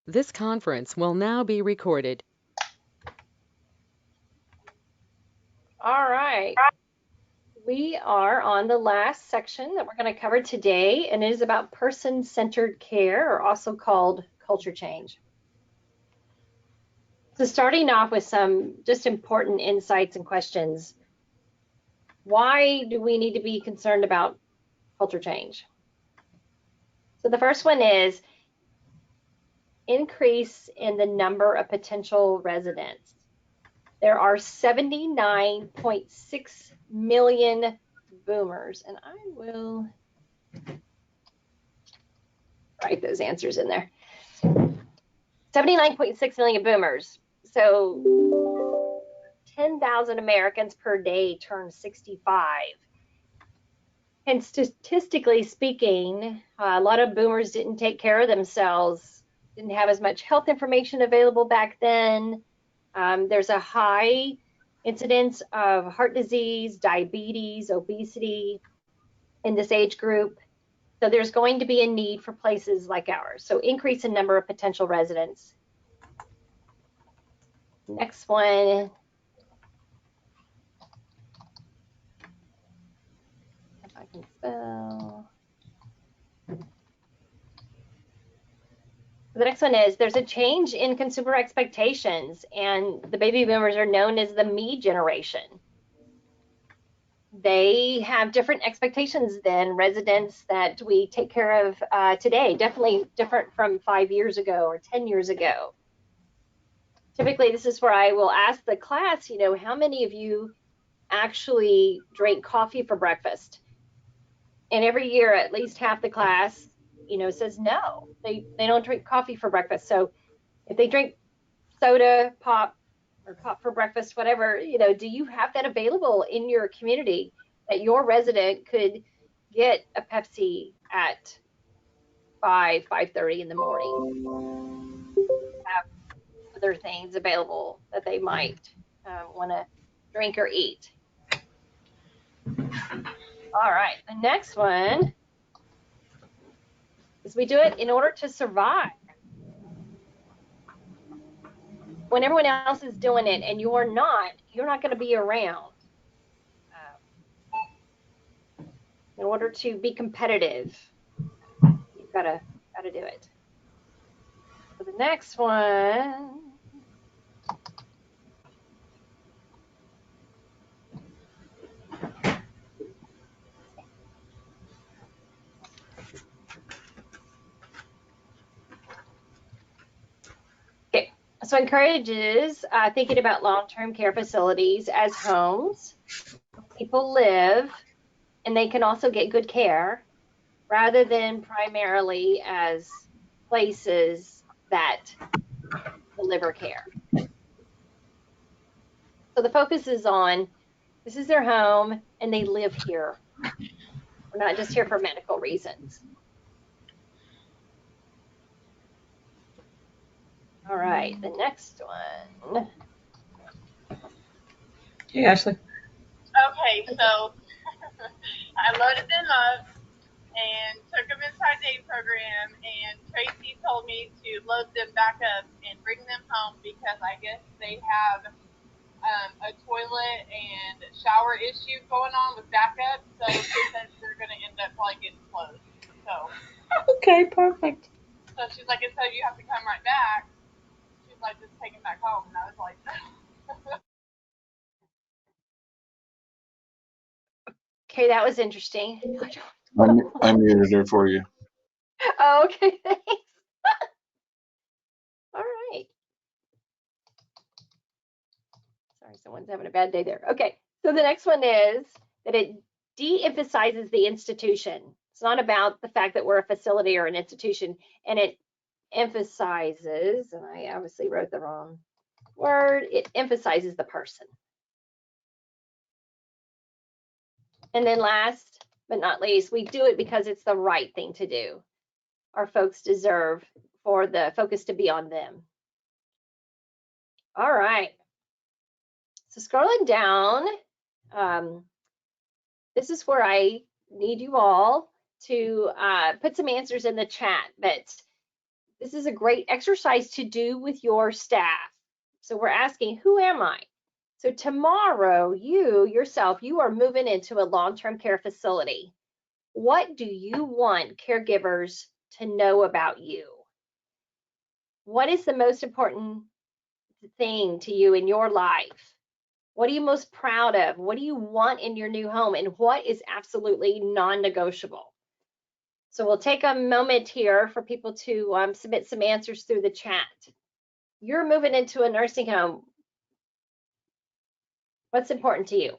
This conference will now be recorded. All right. We are on the last section that we're going to cover today, and it is about person-centered care, or also called culture change. So starting off with some just important insights and questions. Why do we need to be concerned about culture change? So the first one is increase in the number of potential residents. There are 79.6 million boomers, and I will write those answers in there. 79.6 million boomers. So 10,000 Americans per day turn 65. And statistically speaking, a lot of boomers didn't take care of themselves, didn't have as much health information available back then. There's a high incidence of heart disease, diabetes, obesity in this age group. So there's going to be a need for places like ours. So increase in number of potential residents. Next one. If I can spell. The next one is there's a change in consumer expectations, and the baby boomers are known as the me generation. They have different expectations than residents that we take care of today, definitely different from 5 years ago or 10 years ago. Typically, this is where I will ask the class, how many of you actually drink coffee for breakfast? And every year, at least half the class, says no, they don't drink coffee for breakfast. So if they drink soda, pop, or pop for breakfast, whatever, do you have that available in your community that your resident could get a Pepsi at 5:30 in the morning? Have other things available that they might want to drink or eat. All right, the next one is we do it in order to survive. When everyone else is doing it and you're not going to be around. In order to be competitive, you've got to do it. So the next one. Okay, so encourages thinking about long-term care facilities as homes. People live, and they can also get good care, rather than primarily as places that deliver care. So the focus is on this is their home and they live here. We're not just here for medical reasons. All right, the next one. Hey, Ashley. Okay, so I loaded them up and took them inside the program, and Tracy told me to load them back up and bring them home because I guess they have a toilet and shower issue going on with backup, so she says they're going to end up like getting closed. So Okay, perfect. So she's like, instead you have to come right back, she's like, just take them back home, and I was like, Okay, that was interesting. I muted her for you. Oh, okay, thanks. All right. Sorry, someone's having a bad day there. Okay, so the next one is that it de-emphasizes the institution. It's not about the fact that we're a facility or an institution, and it emphasizes, and I obviously wrote the wrong word, it emphasizes the person. And then last but not least, we do it because it's the right thing to do. Our folks deserve for the focus to be on them. All right. So scrolling down, this is where I need you all to put some answers in the chat. But This is a great exercise to do with your staff. So we're asking, who am I? So tomorrow, you yourself, you are moving into a long-term care facility. What do you want caregivers to know about you? What is the most important thing to you in your life? What are you most proud of? What do you want in your new home? And what is absolutely non-negotiable? So we'll take a moment here for people to submit some answers through the chat. You're moving into a nursing home. What's important to you?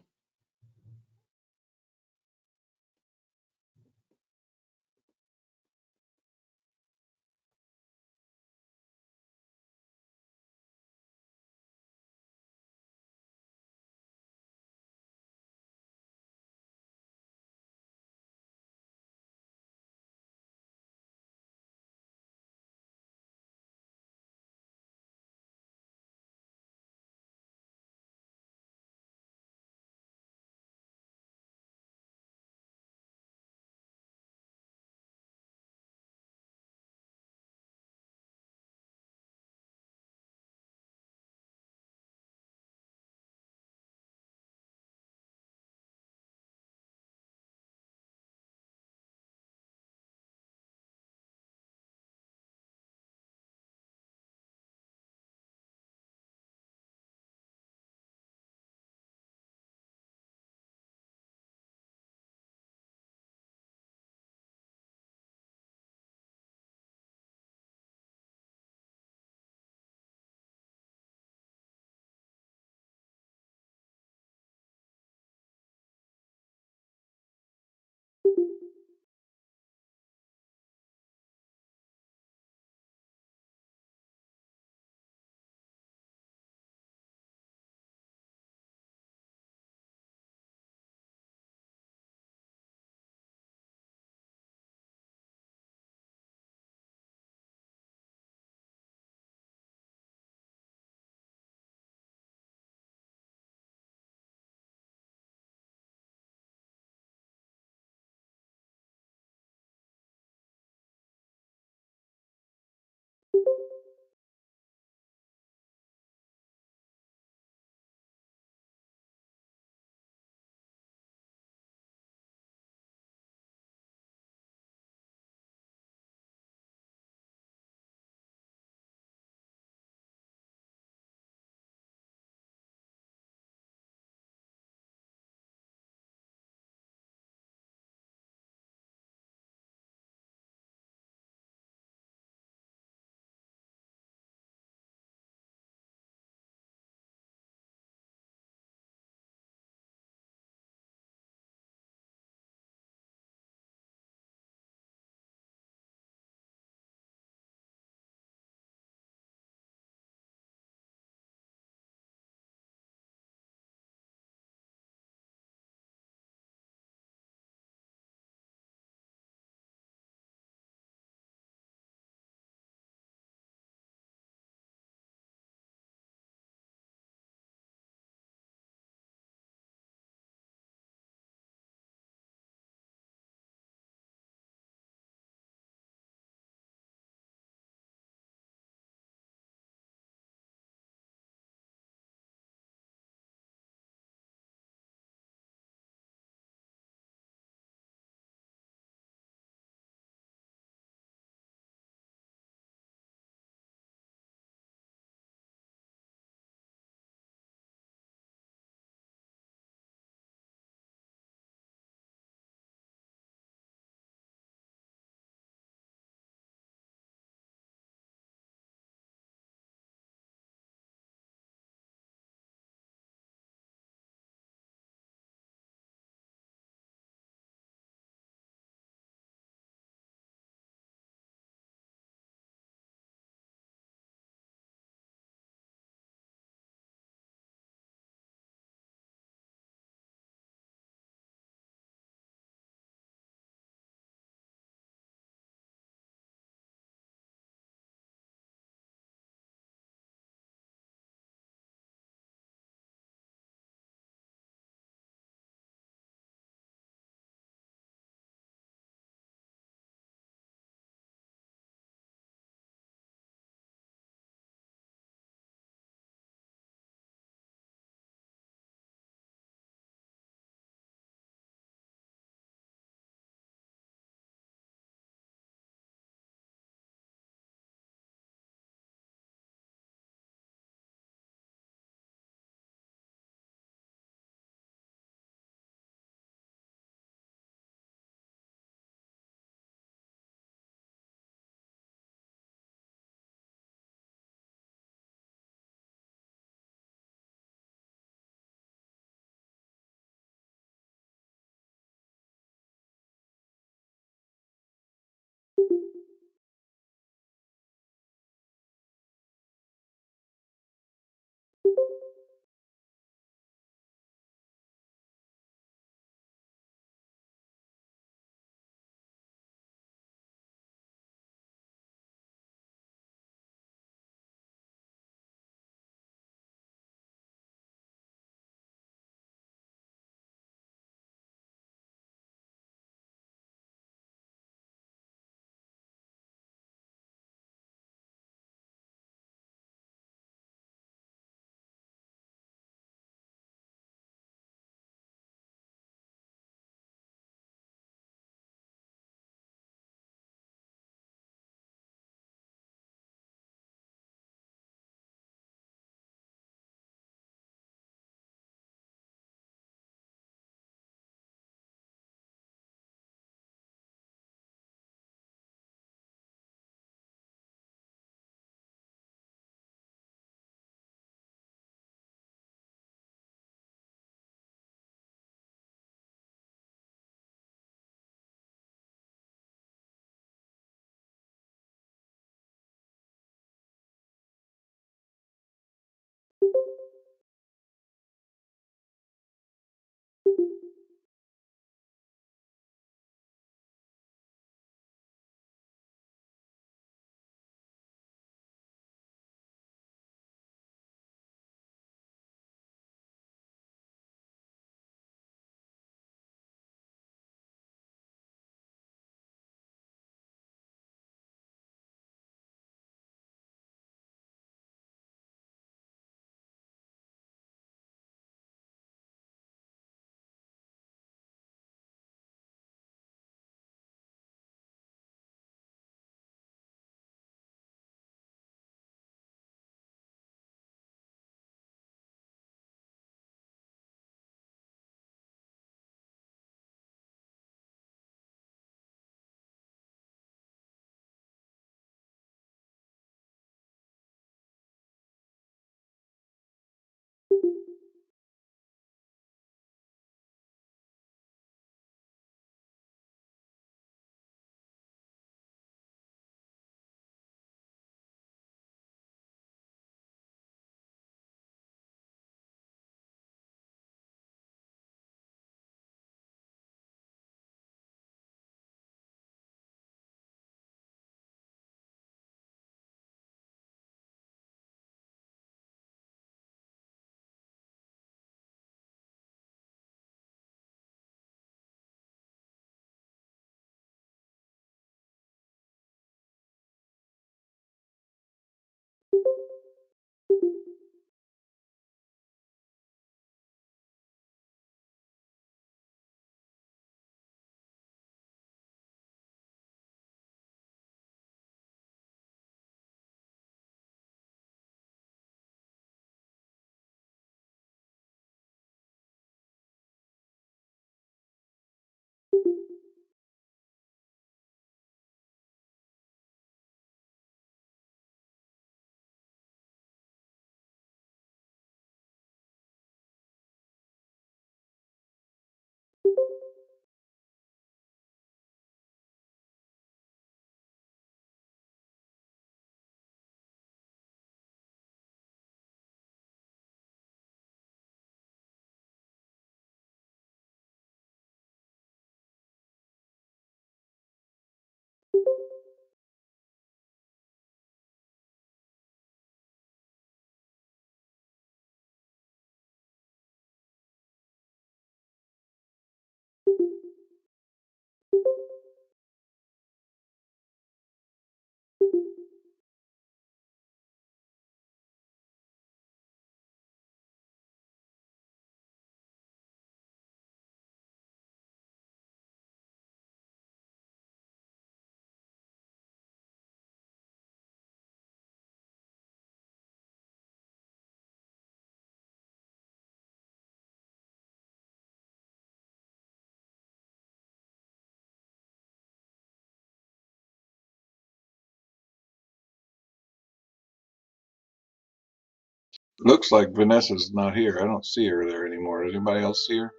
Looks like Vanessa's not here. I don't see her there anymore. Does anybody else see her?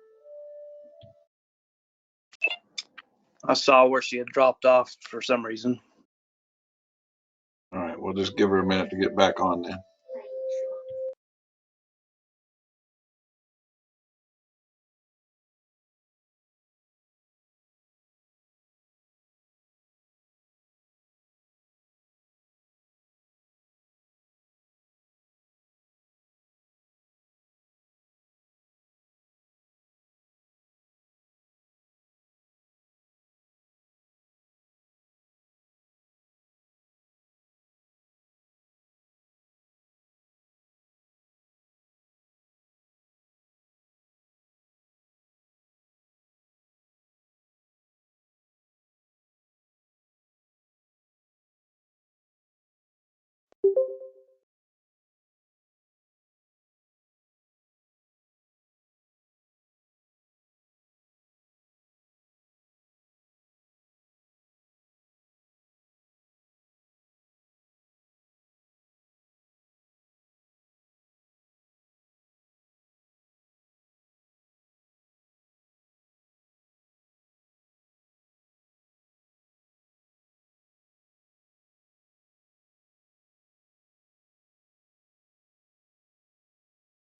I saw where she had dropped off for some reason. All right, we'll just give her a minute to get back on then.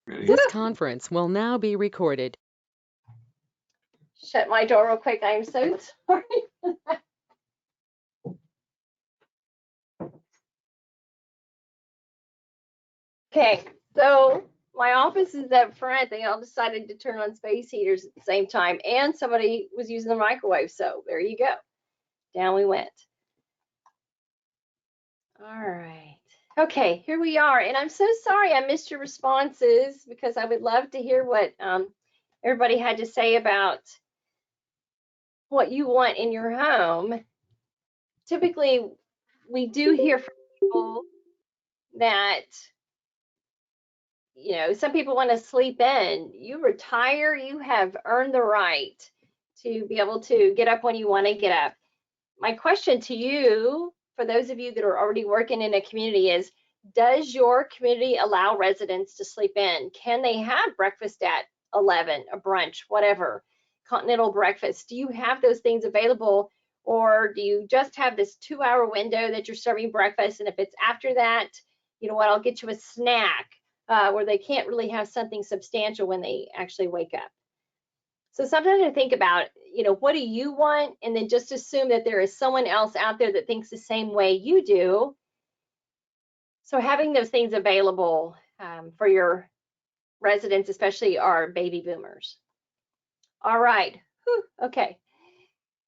Ready? This conference will now be recorded. Shut my door real quick. I am so sorry. Okay, so my office is up front. They all decided to turn on space heaters at the same time, and somebody was using the microwave. So there you go. Down we went. All right. Okay, here we are. And I'm so sorry I missed your responses because I would love to hear what everybody had to say about what you want in your home. Typically, we do hear from people that, you know, some people want to sleep in. You retire, you have earned the right to be able to get up when you want to get up. My question to you, for those of you that are already working in a community, is does your community allow residents to sleep in? Can they have breakfast at 11, a brunch, whatever, continental breakfast? Do you have those things available? Or do you just have this 2-hour window that you're serving breakfast? And if it's after that, you know what, I'll get you a snack where they can't really have something substantial when they actually wake up. So something to think about, you know, what do you want? And then just assume that there is someone else out there that thinks the same way you do. So having those things available for your residents, especially our baby boomers. All right. Whew. Okay.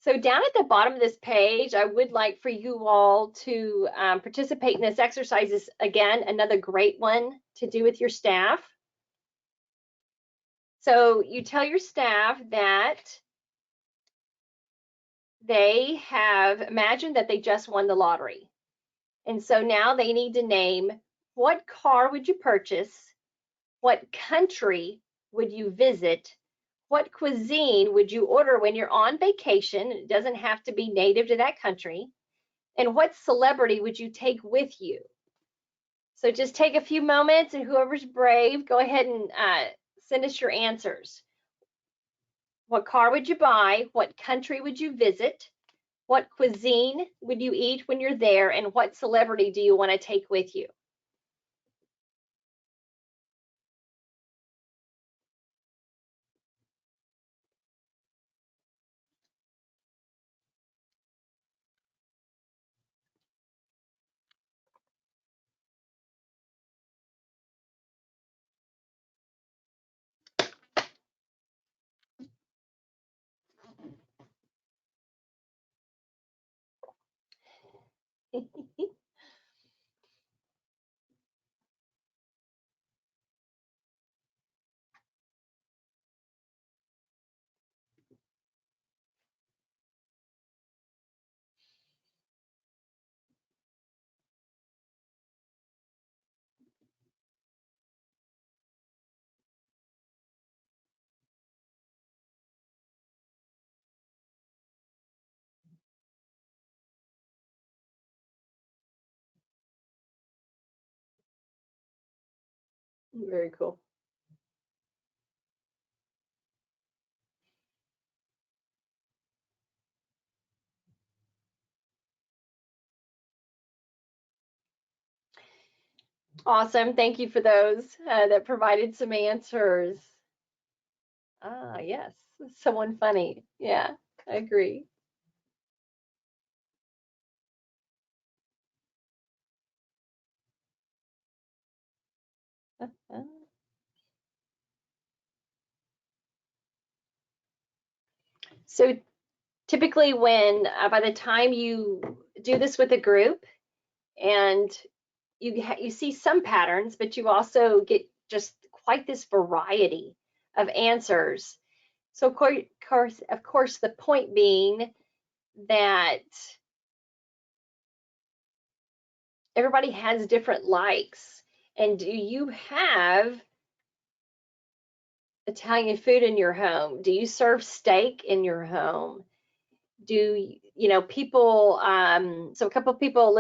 So down at the bottom of this page, I would like for you all to participate in this exercise. Is again, another great one to do with your staff. So you tell your staff that they have imagined that they just won the lottery. And so now they need to name what car would you purchase? What country would you visit? What cuisine would you order when you're on vacation? It doesn't have to be native to that country. And what celebrity would you take with you? So just take a few moments, and whoever's brave, go ahead and send us your answers. What car would you buy? What country would you visit? What cuisine would you eat when you're there? And what celebrity do you want to take with you? Very cool. Awesome. Thank you for those that provided some answers. Ah, yes. Someone funny. Yeah, I agree. So typically when by the time you do this with a group and you see some patterns, but you also get just quite this variety of answers. So of course, the point being that everybody has different likes. And do you have Italian food in your home? Do you serve steak in your home? Do you know people? So a couple of people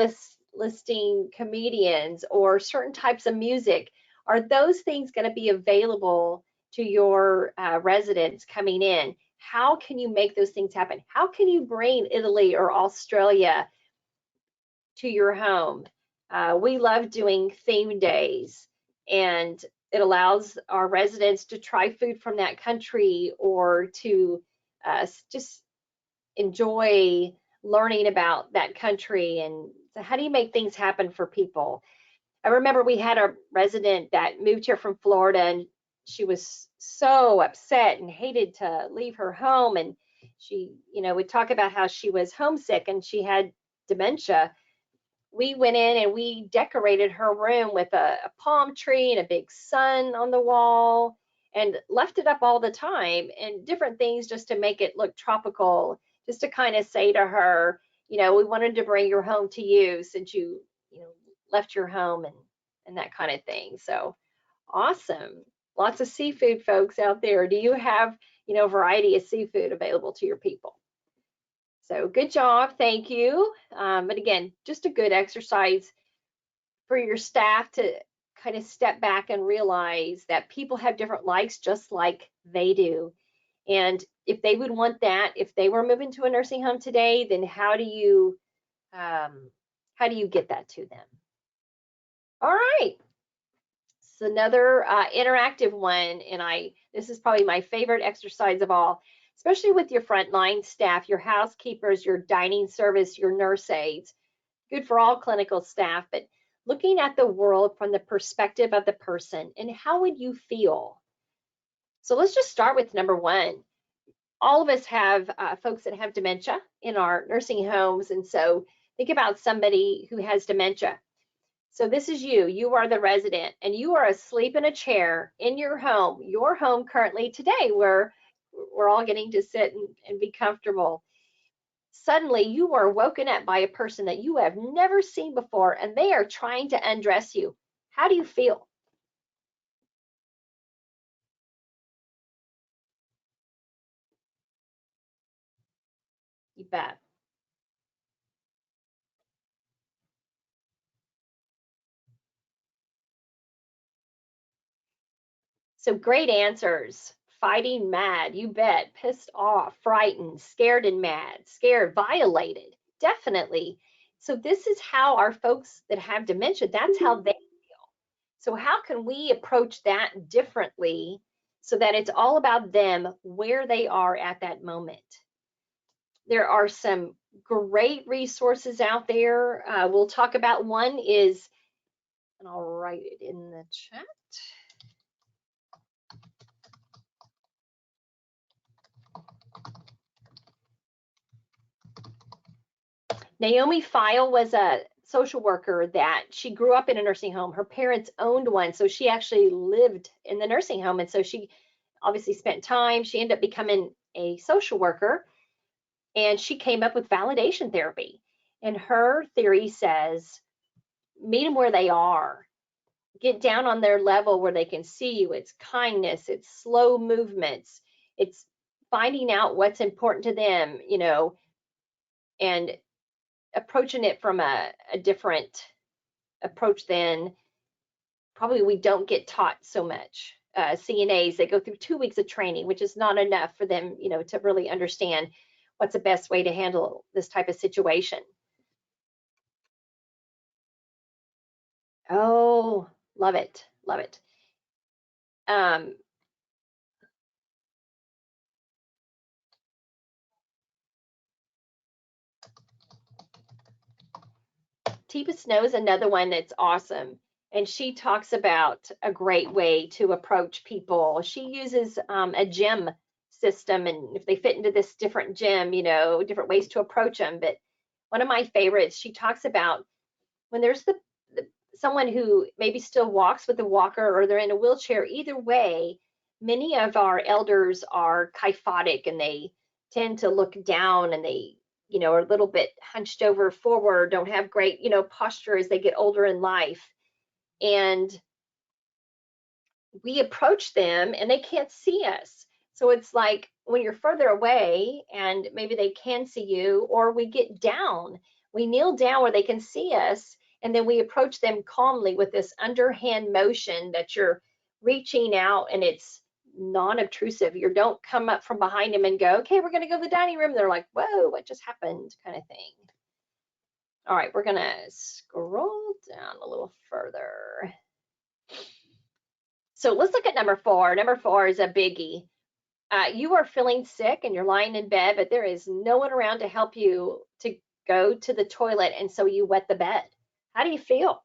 listing comedians or certain types of music. Are those things going to be available to your residents coming in? How can you make those things happen? How can you bring Italy or Australia to your home? We love doing theme days, and it allows our residents to try food from that country or to just enjoy learning about that country. And so how do you make things happen for people? I remember we had a resident that moved here from Florida, and she was so upset and hated to leave her home. And she, would talk about how she was homesick and she had dementia. We went in and we decorated her room with a palm tree and a big sun on the wall and left it up all the time and different things just to make it look tropical, just to kind of say to her, we wanted to bring your home to you since you left your home and that kind of thing. So awesome. Lots of seafood folks out there. Do you have, variety of seafood available to your people? So good job, thank you. But again, just a good exercise for your staff to kind of step back and realize that people have different likes just like they do. And if they would want that, if they were moving to a nursing home today, then how do you get that to them? All right. It's another interactive one, and this is probably my favorite exercise of all, especially with your frontline staff, your housekeepers, your dining service, your nurse aides. Good for all clinical staff, but looking at the world from the perspective of the person, and how would you feel? So let's just start with number one. All of us have folks that have dementia in our nursing homes, and so think about somebody who has dementia. So this is you. You are the resident, and you are asleep in a chair in your home currently today, where we're all getting to sit and be comfortable. Suddenly, you are woken up by a person that you have never seen before, and they are trying to undress you. How do you feel? You bet. So great answers. Fighting mad, you bet. Pissed off, frightened, scared and mad, scared, violated. Definitely. So this is how our folks that have dementia, that's how they feel. So how can we approach that differently so that it's all about them, where they are at that moment? There are some great resources out there. We'll talk about one is, and I'll write it in the chat. Naomi File was a social worker that she grew up in a nursing home. Her parents owned one, so she actually lived in the nursing home. And so she obviously spent time. She ended up becoming a social worker, and she came up with validation therapy. And her theory says, meet them where they are. Get down on their level where they can see you. It's kindness, it's slow movements, it's finding out what's important to them, and approaching it from a different approach than probably we don't get taught so much. CNAs, they go through 2 weeks of training, which is not enough for them, to really understand what's the best way to handle this type of situation. Oh, love it, love it. Tipa Snow is another one that's awesome. And she talks about a great way to approach people. She uses a gym system, and if they fit into this different gym, different ways to approach them. But one of my favorites, she talks about when there's someone who maybe still walks with a walker or they're in a wheelchair. Either way, many of our elders are kyphotic, and they tend to look down, and they are a little bit hunched over forward, don't have great posture as they get older in life. And we approach them and they can't see us, so it's like when you're further away and maybe they can see you, or we get down, we kneel down where they can see us, and then we approach them calmly with this underhand motion that you're reaching out, and it's non-obtrusive. You don't come up from behind them and go, okay, we're going to go to the dining room. They're like, whoa, what just happened, kind of thing. All right, we're going to scroll down a little further. So let's look at number 4. Number 4 is a biggie. You are feeling sick and you're lying in bed, but there is no one around to help you to go to the toilet, and so you wet the bed. How do you feel?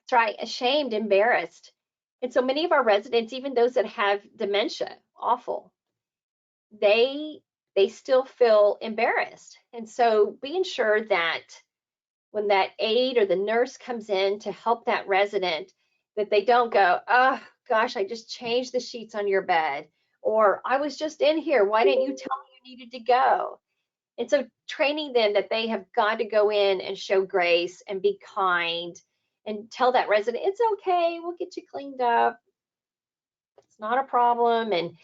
That's right, ashamed, embarrassed. And so many of our residents, even those that have dementia, awful, they still feel embarrassed. And so being sure that when that aide or the nurse comes in to help that resident, that they don't go, oh gosh, I just changed the sheets on your bed, or I was just in here, why didn't you tell me you needed to go? And so training them that they have got to go in and show grace and be kind and tell that resident, it's okay, we'll get you cleaned up, it's not a problem, and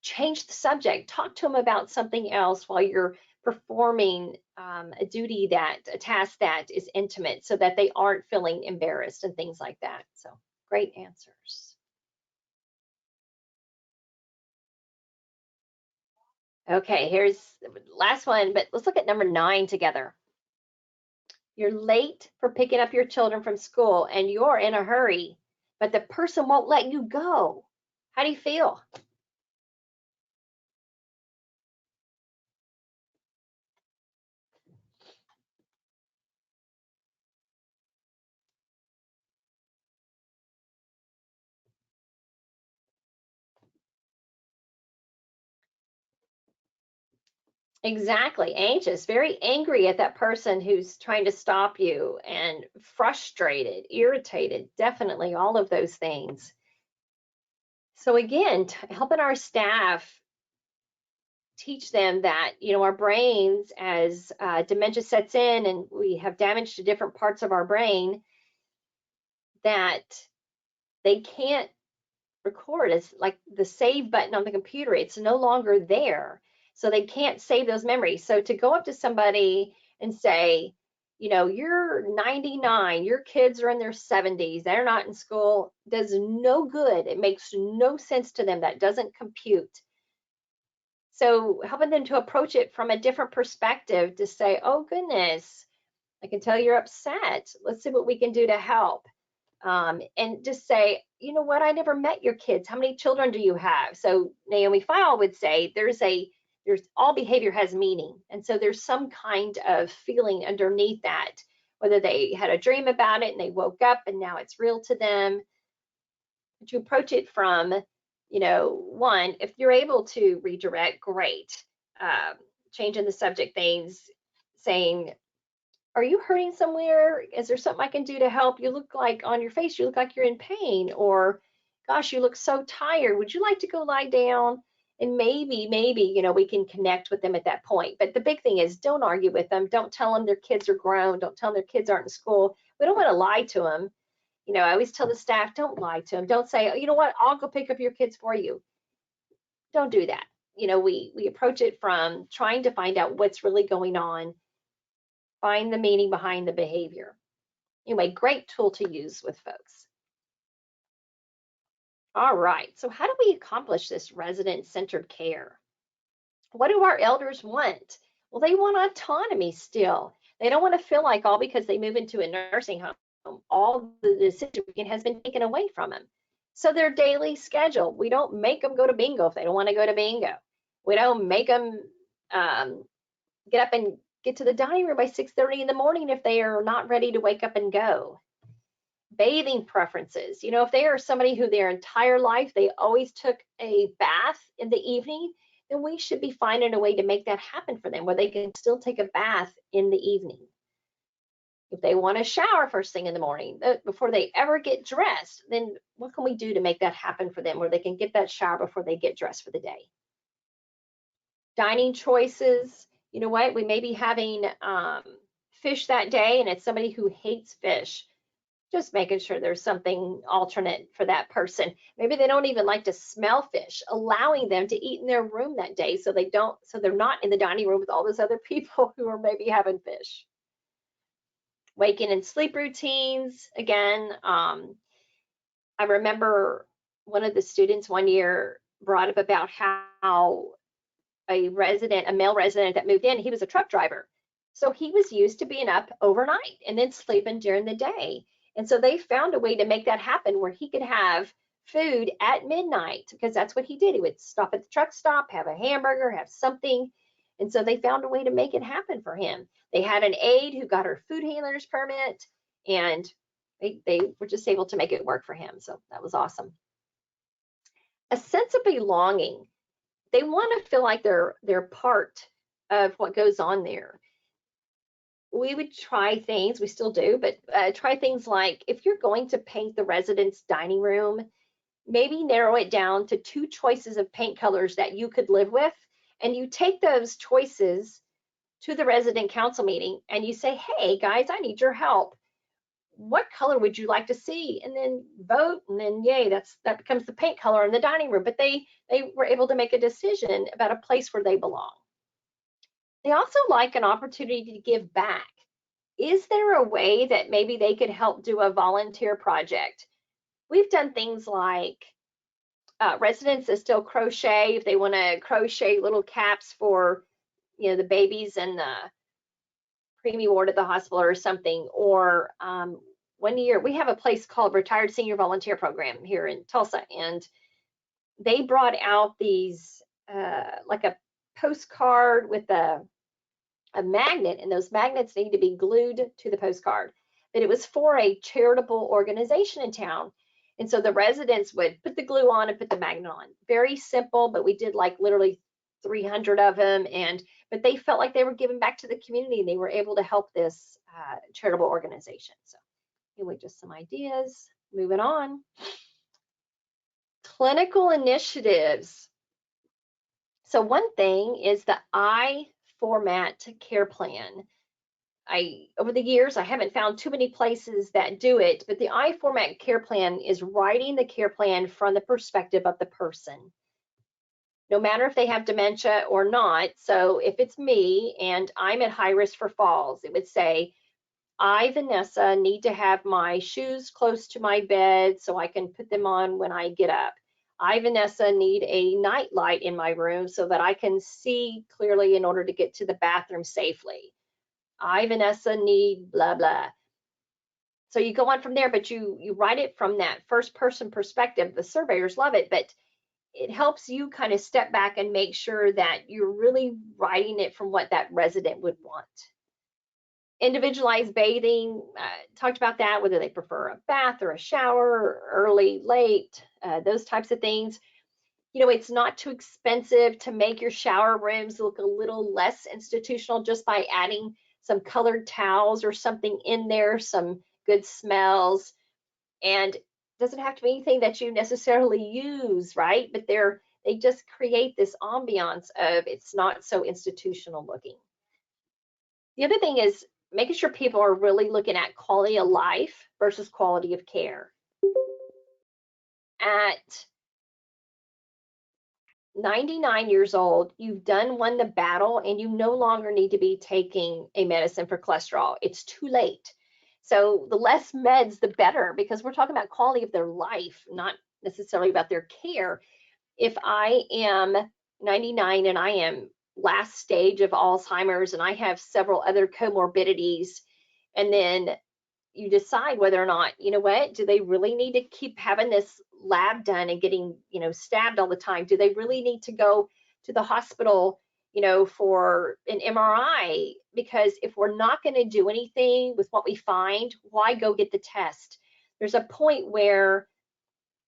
change the subject. Talk to them about something else while you're performing a duty, a task that is intimate, so that they aren't feeling embarrassed and things like that. So great answers. Okay, here's the last one, but let's look at number 9 together. You're late for picking up your children from school and you're in a hurry, but the person won't let you go. How do you feel? Exactly, anxious, very angry at that person who's trying to stop you, and frustrated, irritated, definitely all of those things. So again, helping our staff teach them that, our brains, as dementia sets in and we have damage to different parts of our brain, that they can't record. It's like the save button on the computer, it's no longer there, so they can't save those memories. So to go up to somebody and say, you're 99, your kids are in their 70s, they're not in school, does no good. It makes no sense to them. That doesn't compute. So helping them to approach it from a different perspective, to say, oh goodness, I can tell you're upset, let's see what we can do to help. And just say, you know what, I never met your kids. How many children do you have? So Naomi File would say there's a there's all behavior has meaning. And so there's some kind of feeling underneath that, whether they had a dream about it and they woke up and now it's real to them. But you approach it from, one, if you're able to redirect, great. Changing the subject things, saying, are you hurting somewhere? Is there something I can do to help? You look like on your face, you look like you're in pain, or gosh, you look so tired. Would you like to go lie down? And maybe, we can connect with them at that point. But the big thing is don't argue with them. Don't tell them their kids are grown. Don't tell them their kids aren't in school. We don't want to lie to them. I always tell the staff, don't lie to them. Don't say, oh, you know what, I'll go pick up your kids for you. Don't do that. We approach it from trying to find out what's really going on, find the meaning behind the behavior. Anyway, great tool to use with folks. All right, so how do we accomplish this resident-centered care? What do our elders want? Well, they want autonomy still. They don't want to feel like all because they move into a nursing home, all the decision has been taken away from them. So their daily schedule, we don't make them go to bingo if they don't want to go to bingo. We don't make them get up and get to the dining room by 6:30 in the morning if they are not ready to wake up and go. Bathing preferences. If they are somebody who their entire life they always took a bath in the evening, then we should be finding a way to make that happen for them where they can still take a bath in the evening. If they want to shower first thing in the morning before they ever get dressed, then what can we do to make that happen for them where they can get that shower before they get dressed for the day? Dining choices. You know what? We may be having fish that day and it's somebody who hates fish. Just making sure there's something alternate for that person. Maybe they don't even like to smell fish, allowing them to eat in their room that day so they're not in the dining room with all those other people who are maybe having fish. Waking and sleep routines. Again, I remember one of the students one year brought up about how a male resident that moved in, he was a truck driver. So he was used to being up overnight and then sleeping during the day. And so they found a way to make that happen where he could have food at midnight because that's what he did. He would stop at the truck stop, have a hamburger, have something. And so they found a way to make it happen for him. They had an aide who got her food handler's permit and they were just able to make it work for him. So that was awesome. A sense of belonging. They want to feel like they're part of what goes on there. We would try things, we still do, but try things like if you're going to paint the resident's dining room, maybe narrow it down to 2 choices of paint colors that you could live with, and you take those choices to the resident council meeting and you say, hey guys, I need your help. What color would you like to see? And then vote, and then yay, that becomes the paint color in the dining room. But they were able to make a decision about a place where they belong. They also like an opportunity to give back. Is there a way that maybe they could help do a volunteer project? We've done things like residents that still crochet, if they want to crochet little caps for, the babies in the preemie ward at the hospital or something. Or one year, we have a place called Retired Senior Volunteer Program here in Tulsa, and they brought out these like a postcard with a magnet, and those magnets need to be glued to the postcard. But it was for a charitable organization in town. And so the residents would put the glue on and put the magnet on. Very simple, but we did like literally 300 of them. But they felt like they were giving back to the community and they were able to help this charitable organization. So anyway, just some ideas. Moving on. Clinical initiatives. So one thing is the I-format care plan. Over the years, I haven't found too many places that do it, but the I-format care plan is writing the care plan from the perspective of the person, no matter if they have dementia or not. So if it's me and I'm at high risk for falls, it would say, I, Vanessa, need to have my shoes close to my bed so I can put them on when I get up. I, Vanessa, need a night light in my room so that I can see clearly in order to get to the bathroom safely. I, Vanessa, need blah, blah. So you go on from there, but you write it from that first person perspective. The surveyors love it, but it helps you kind of step back and make sure that you're really writing it from what that resident would want. Individualized bathing, talked about that, whether they prefer a bath or a shower, early, late, those types of things. You know, it's not too expensive to make your shower rooms look a little less institutional just by adding some colored towels or something in there, some good smells. And it doesn't have to be anything that you necessarily use, right? But they just create this ambiance of it's not so institutional looking. The other thing is making sure people are really looking at quality of life versus quality of care. At 99 years old, you've won the battle, and you no longer need to be taking a medicine for cholesterol. It's too late. So the less meds, the better, because we're talking about quality of their life, not necessarily about their care. If I am 99 and I am last stage of Alzheimer's and I have several other comorbidities, and then you decide whether or not, you know what, do they really need to keep having this lab done and getting, you know, stabbed all the time? Do they really need to go to the hospital, you know, for an MRI? Because if we're not going to do anything with what we find, why go get the test? There's a point where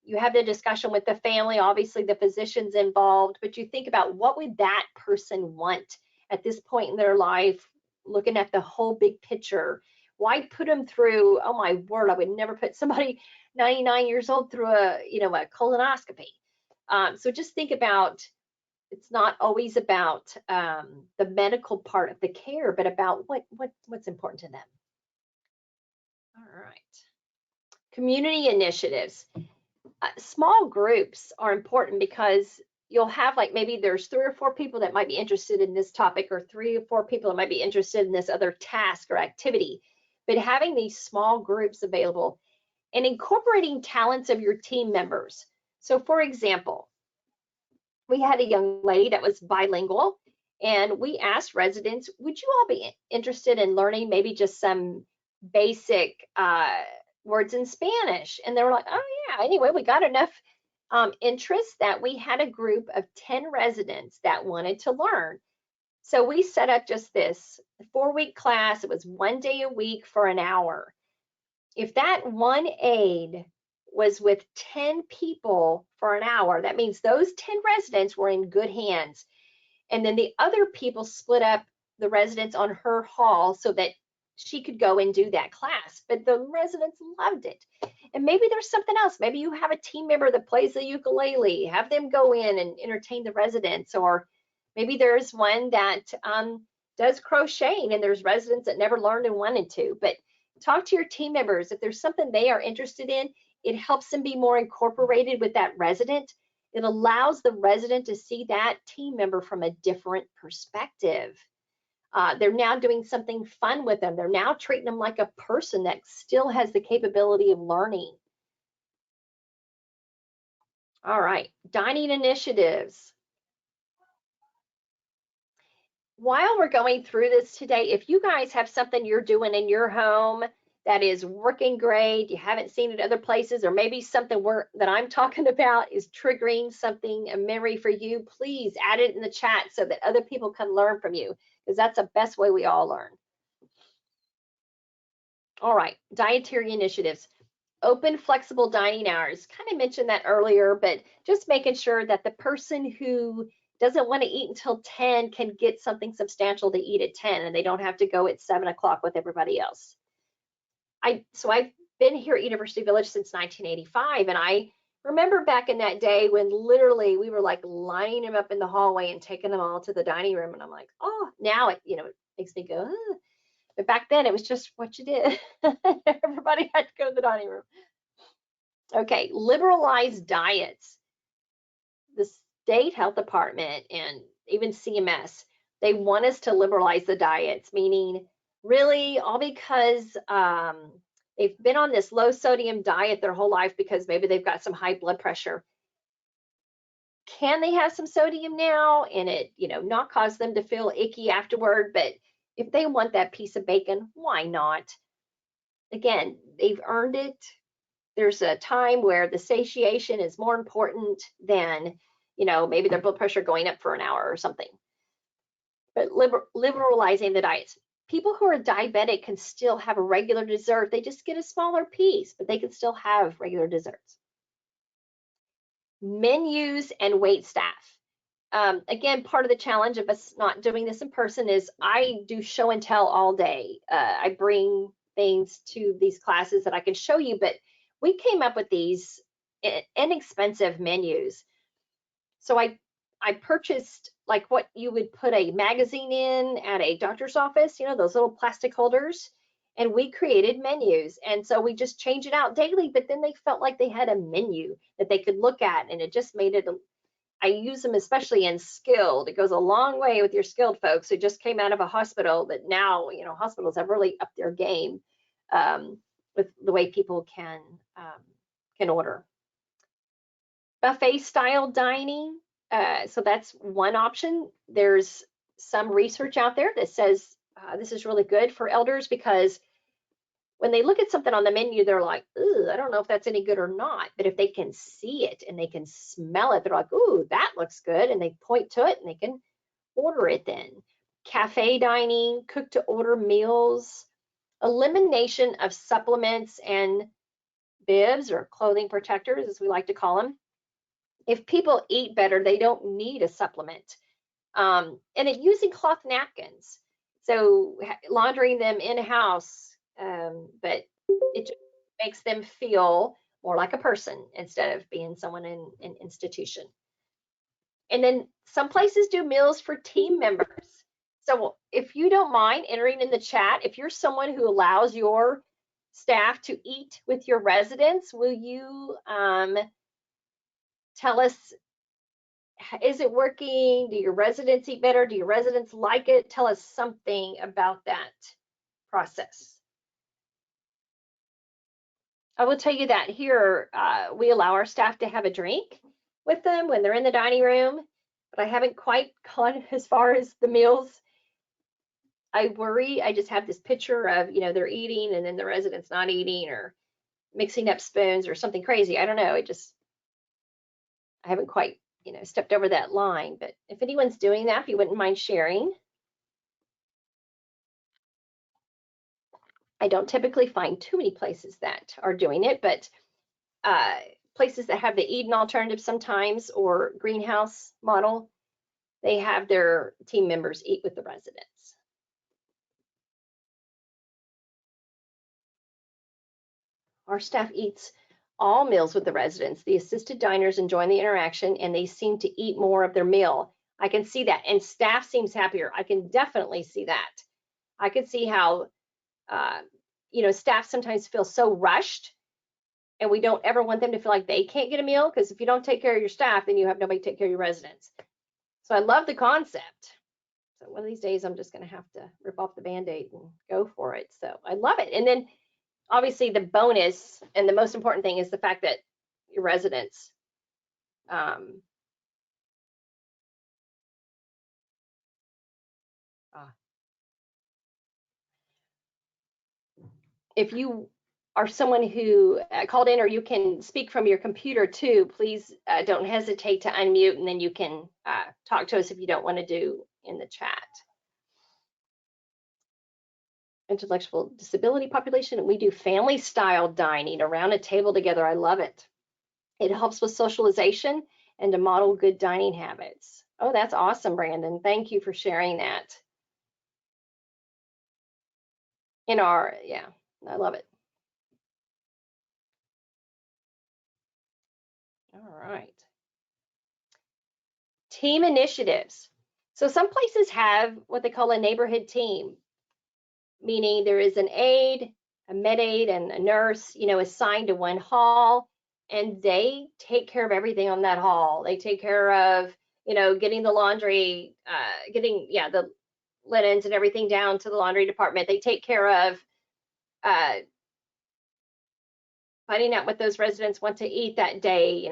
you have the discussion with the family, obviously the physician's involved, but you think about what would that person want at this point in their life, looking at the whole big picture. Why put them through, oh my word, I would never put somebody 99 years old through a colonoscopy. So just think about, it's not always about the medical part of the care, but about what's important to them. All right. Community initiatives. Small groups are important because you'll have, like, maybe there's 3 or 4 people that might be interested in this topic, or 3 or 4 people that might be interested in this other task or activity. But having these small groups available and incorporating talents of your team members. So for example, we had a young lady that was bilingual, and we asked residents, would you all be interested in learning maybe just some basic words in Spanish? And they were like, oh yeah. Anyway, we got enough interest that we had a group of 10 residents that wanted to learn. So we set up just this 4-week class. It was 1 day a week for an hour. If that one aide was with 10 people for an hour, that means those 10 residents were in good hands. And then the other people split up the residents on her hall so that she could go and do that class. But the residents loved it. And maybe there's something else. Maybe you have a team member that plays the ukulele, have them go in and entertain the residents. Or maybe there's one that does crocheting, and there's residents that never learned and wanted to. But talk to your team members. If there's something they are interested in, it helps them be more incorporated with that resident. It allows the resident to see that team member from a different perspective. They're now doing something fun with them. They're now treating them like a person that still has the capability of learning. All right, dining initiatives. While we're going through this today, if you guys have something you're doing in your home that is working great, you haven't seen it other places, or maybe something that I'm talking about is triggering something, a memory for you, please add it in the chat so that other people can learn from you, because that's the best way we all learn. All right, dietary initiatives. Open, flexible dining hours. Kind of mentioned that earlier, but just making sure that the person who doesn't want to eat until 10 can get something substantial to eat at 10, and they don't have to go at 7 o'clock with everybody else. So I've been here at University Village since 1985, and I remember back in that day when literally we were like lining them up in the hallway and taking them all to the dining room, and I'm like, oh, now it, it makes me go, oh. But back then it was just what you did. Everybody had to go to the dining room. Okay, liberalized diets. The state health department and even CMS, they want us to liberalize the diets, meaning really all because they've been on this low sodium diet their whole life because maybe they've got some high blood pressure. Can they have some sodium now and it, not cause them to feel icky afterward? But if they want that piece of bacon, why not? Again, they've earned it. There's a time where the satiation is more important than maybe their blood pressure going up for an hour or something. But liberalizing the diets. People who are diabetic can still have a regular dessert. They just get a smaller piece, but they can still have regular desserts. Menus and wait staff. Again, part of the challenge of us not doing this in person is I do show and tell all day. I bring things to these classes that I can show you, but we came up with these inexpensive menus. So I purchased like what you would put a magazine in at a doctor's office, those little plastic holders, and we created menus. And so we just change it out daily, but then they felt like they had a menu that they could look at, and it just made it, I use them especially in skilled. It goes a long way with your skilled folks who just came out of a hospital, but now, hospitals have really upped their game with the way people can order. Buffet style dining. So that's one option. There's some research out there that says this is really good for elders because when they look at something on the menu, they're like, ooh, I don't know if that's any good or not. But if they can see it and they can smell it, they're like, ooh, that looks good. And they point to it and they can order it then. Cafe dining, cook to order meals, elimination of supplements and bibs or clothing protectors, as we like to call them. If people eat better, they don't need a supplement. And using cloth napkins. So laundering them in-house, but it just makes them feel more like a person instead of being someone in an institution. And then some places do meals for team members. So if you don't mind entering in the chat, if you're someone who allows your staff to eat with your residents, will you tell us, is it working? Do your residents eat better? Do your residents like it? Tell us something about that process. I will tell you that here, we allow our staff to have a drink with them when they're in the dining room, but I haven't quite gone as far as the meals. I worry, I just have this picture of, they're eating and then the residents not eating or mixing up spoons or something crazy. I don't know. I haven't quite, stepped over that line, but if anyone's doing that, if you wouldn't mind sharing. I don't typically find too many places that are doing it, but places that have the Eden alternative sometimes or greenhouse model, they have their team members eat with the residents. Our staff eats all meals with the residents. The assisted diners enjoy the interaction and they seem to eat more of their meal. I can see that. And staff seems happier. I can definitely see that. I can see how, staff sometimes feel so rushed and we don't ever want them to feel like they can't get a meal, because if you don't take care of your staff, then you have nobody to take care of your residents. So I love the concept. So one of these days, I'm just going to have to rip off the Band-Aid and go for it. So I love it. And then obviously the bonus and the most important thing is the fact that your residents if you are someone who called in, or you can speak from your computer too, please don't hesitate to unmute, and then you can talk to us if you don't want to do in the chat. Intellectual disability population, we do family style dining around a table together. I love it. It helps with socialization and to model good dining habits. Oh, that's awesome, Brandon. Thank you for sharing that. Yeah, I love it. All right. Team initiatives. So some places have what they call a neighborhood team, meaning there is an aide, a med aide, and a nurse, assigned to one hall, and they take care of everything on that hall. They take care of, getting the laundry, the linens and everything down to the laundry department. They take care of finding out what those residents want to eat that day,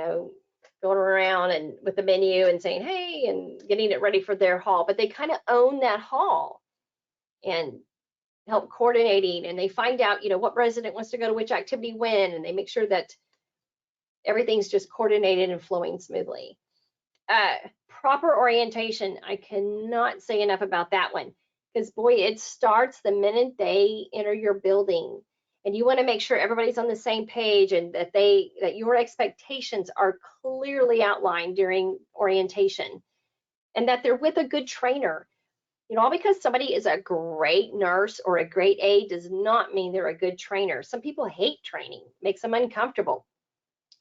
going around and with the menu and saying, hey, and getting it ready for their hall. But they kind of own that hall and help coordinating, and they find out, what resident wants to go to which activity when, and they make sure that everything's just coordinated and flowing smoothly. Proper orientation. I cannot say enough about that one, because boy, it starts the minute they enter your building, and you want to make sure everybody's on the same page and that your expectations are clearly outlined during orientation, and that they're with a good trainer. All because somebody is a great nurse or a great aide does not mean they're a good trainer. Some people hate training, makes them uncomfortable.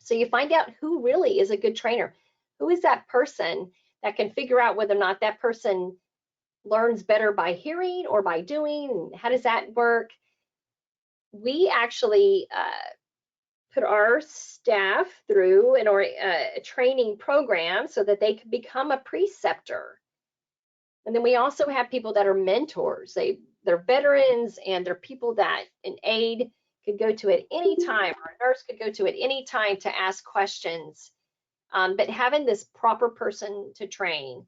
So you find out who really is a good trainer. Who is that person that can figure out whether or not that person learns better by hearing or by doing? How does that work? We actually put our staff through a training program so that they can become a preceptor. And then we also have people that are mentors. They're veterans, and they're people that an aide could go to at any time, or a nurse could go to at any time to ask questions. But having this proper person to train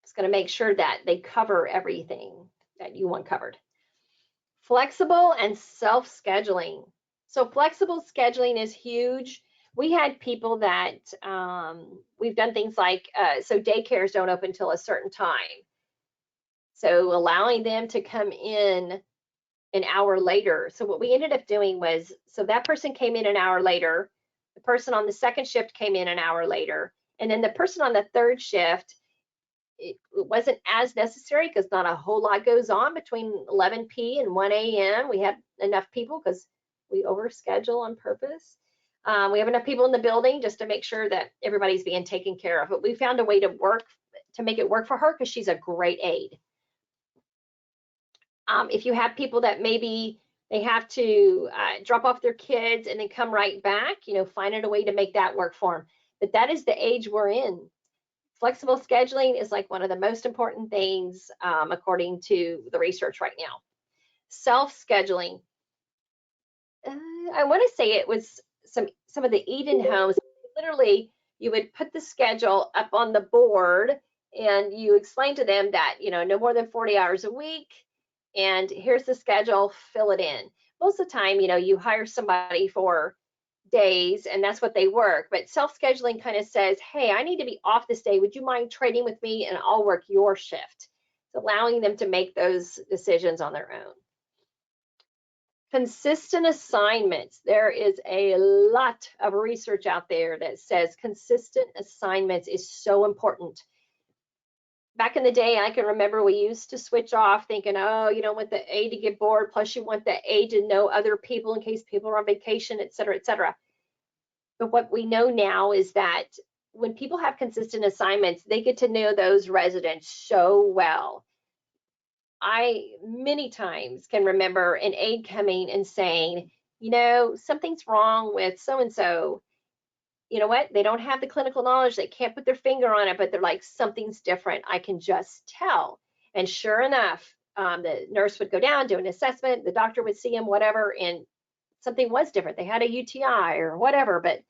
is going to make sure that they cover everything that you want covered. Flexible and self-scheduling. So flexible scheduling is huge. We had people that we've done things like, so daycares don't open until a certain time. So allowing them to come in an hour later. So what we ended up doing was, so that person came in an hour later, the person on the second shift came in an hour later, and then the person on the third shift, it wasn't as necessary because not a whole lot goes on between 11 p and 1 a.m. We have enough people because we overschedule on purpose. We have enough people in the building just to make sure that everybody's being taken care of. But we found a way to make it work for her because she's a great aide. If you have people that maybe they have to drop off their kids and then come right back, finding a way to make that work for them. But that is the age we're in. Flexible scheduling is like one of the most important things according to the research right now. Self-scheduling. I want to say it was some of the Eden homes. Literally, you would put the schedule up on the board and you explain to them that, no more than 40 hours a week. And here's the schedule, fill it in. Most of the time, you hire somebody for days and that's what they work. But self-scheduling kind of says, hey, I need to be off this day. Would you mind trading with me and I'll work your shift? It's allowing them to make those decisions on their own. Consistent assignments. There is a lot of research out there that says consistent assignments is so important. Back in the day, I can remember we used to switch off thinking, oh, you don't want the aide to get bored, plus you want the aide to know other people in case people are on vacation, et cetera, et cetera. But what we know now is that when people have consistent assignments, they get to know those residents so well. I many times can remember an aide coming and saying, something's wrong with so-and-so. You know what? They don't have the clinical knowledge. They can't put their finger on it, but they're like, something's different. I can just tell. And sure enough, the nurse would go down, do an assessment. The doctor would see him, whatever, and something was different. They had a UTI or whatever. But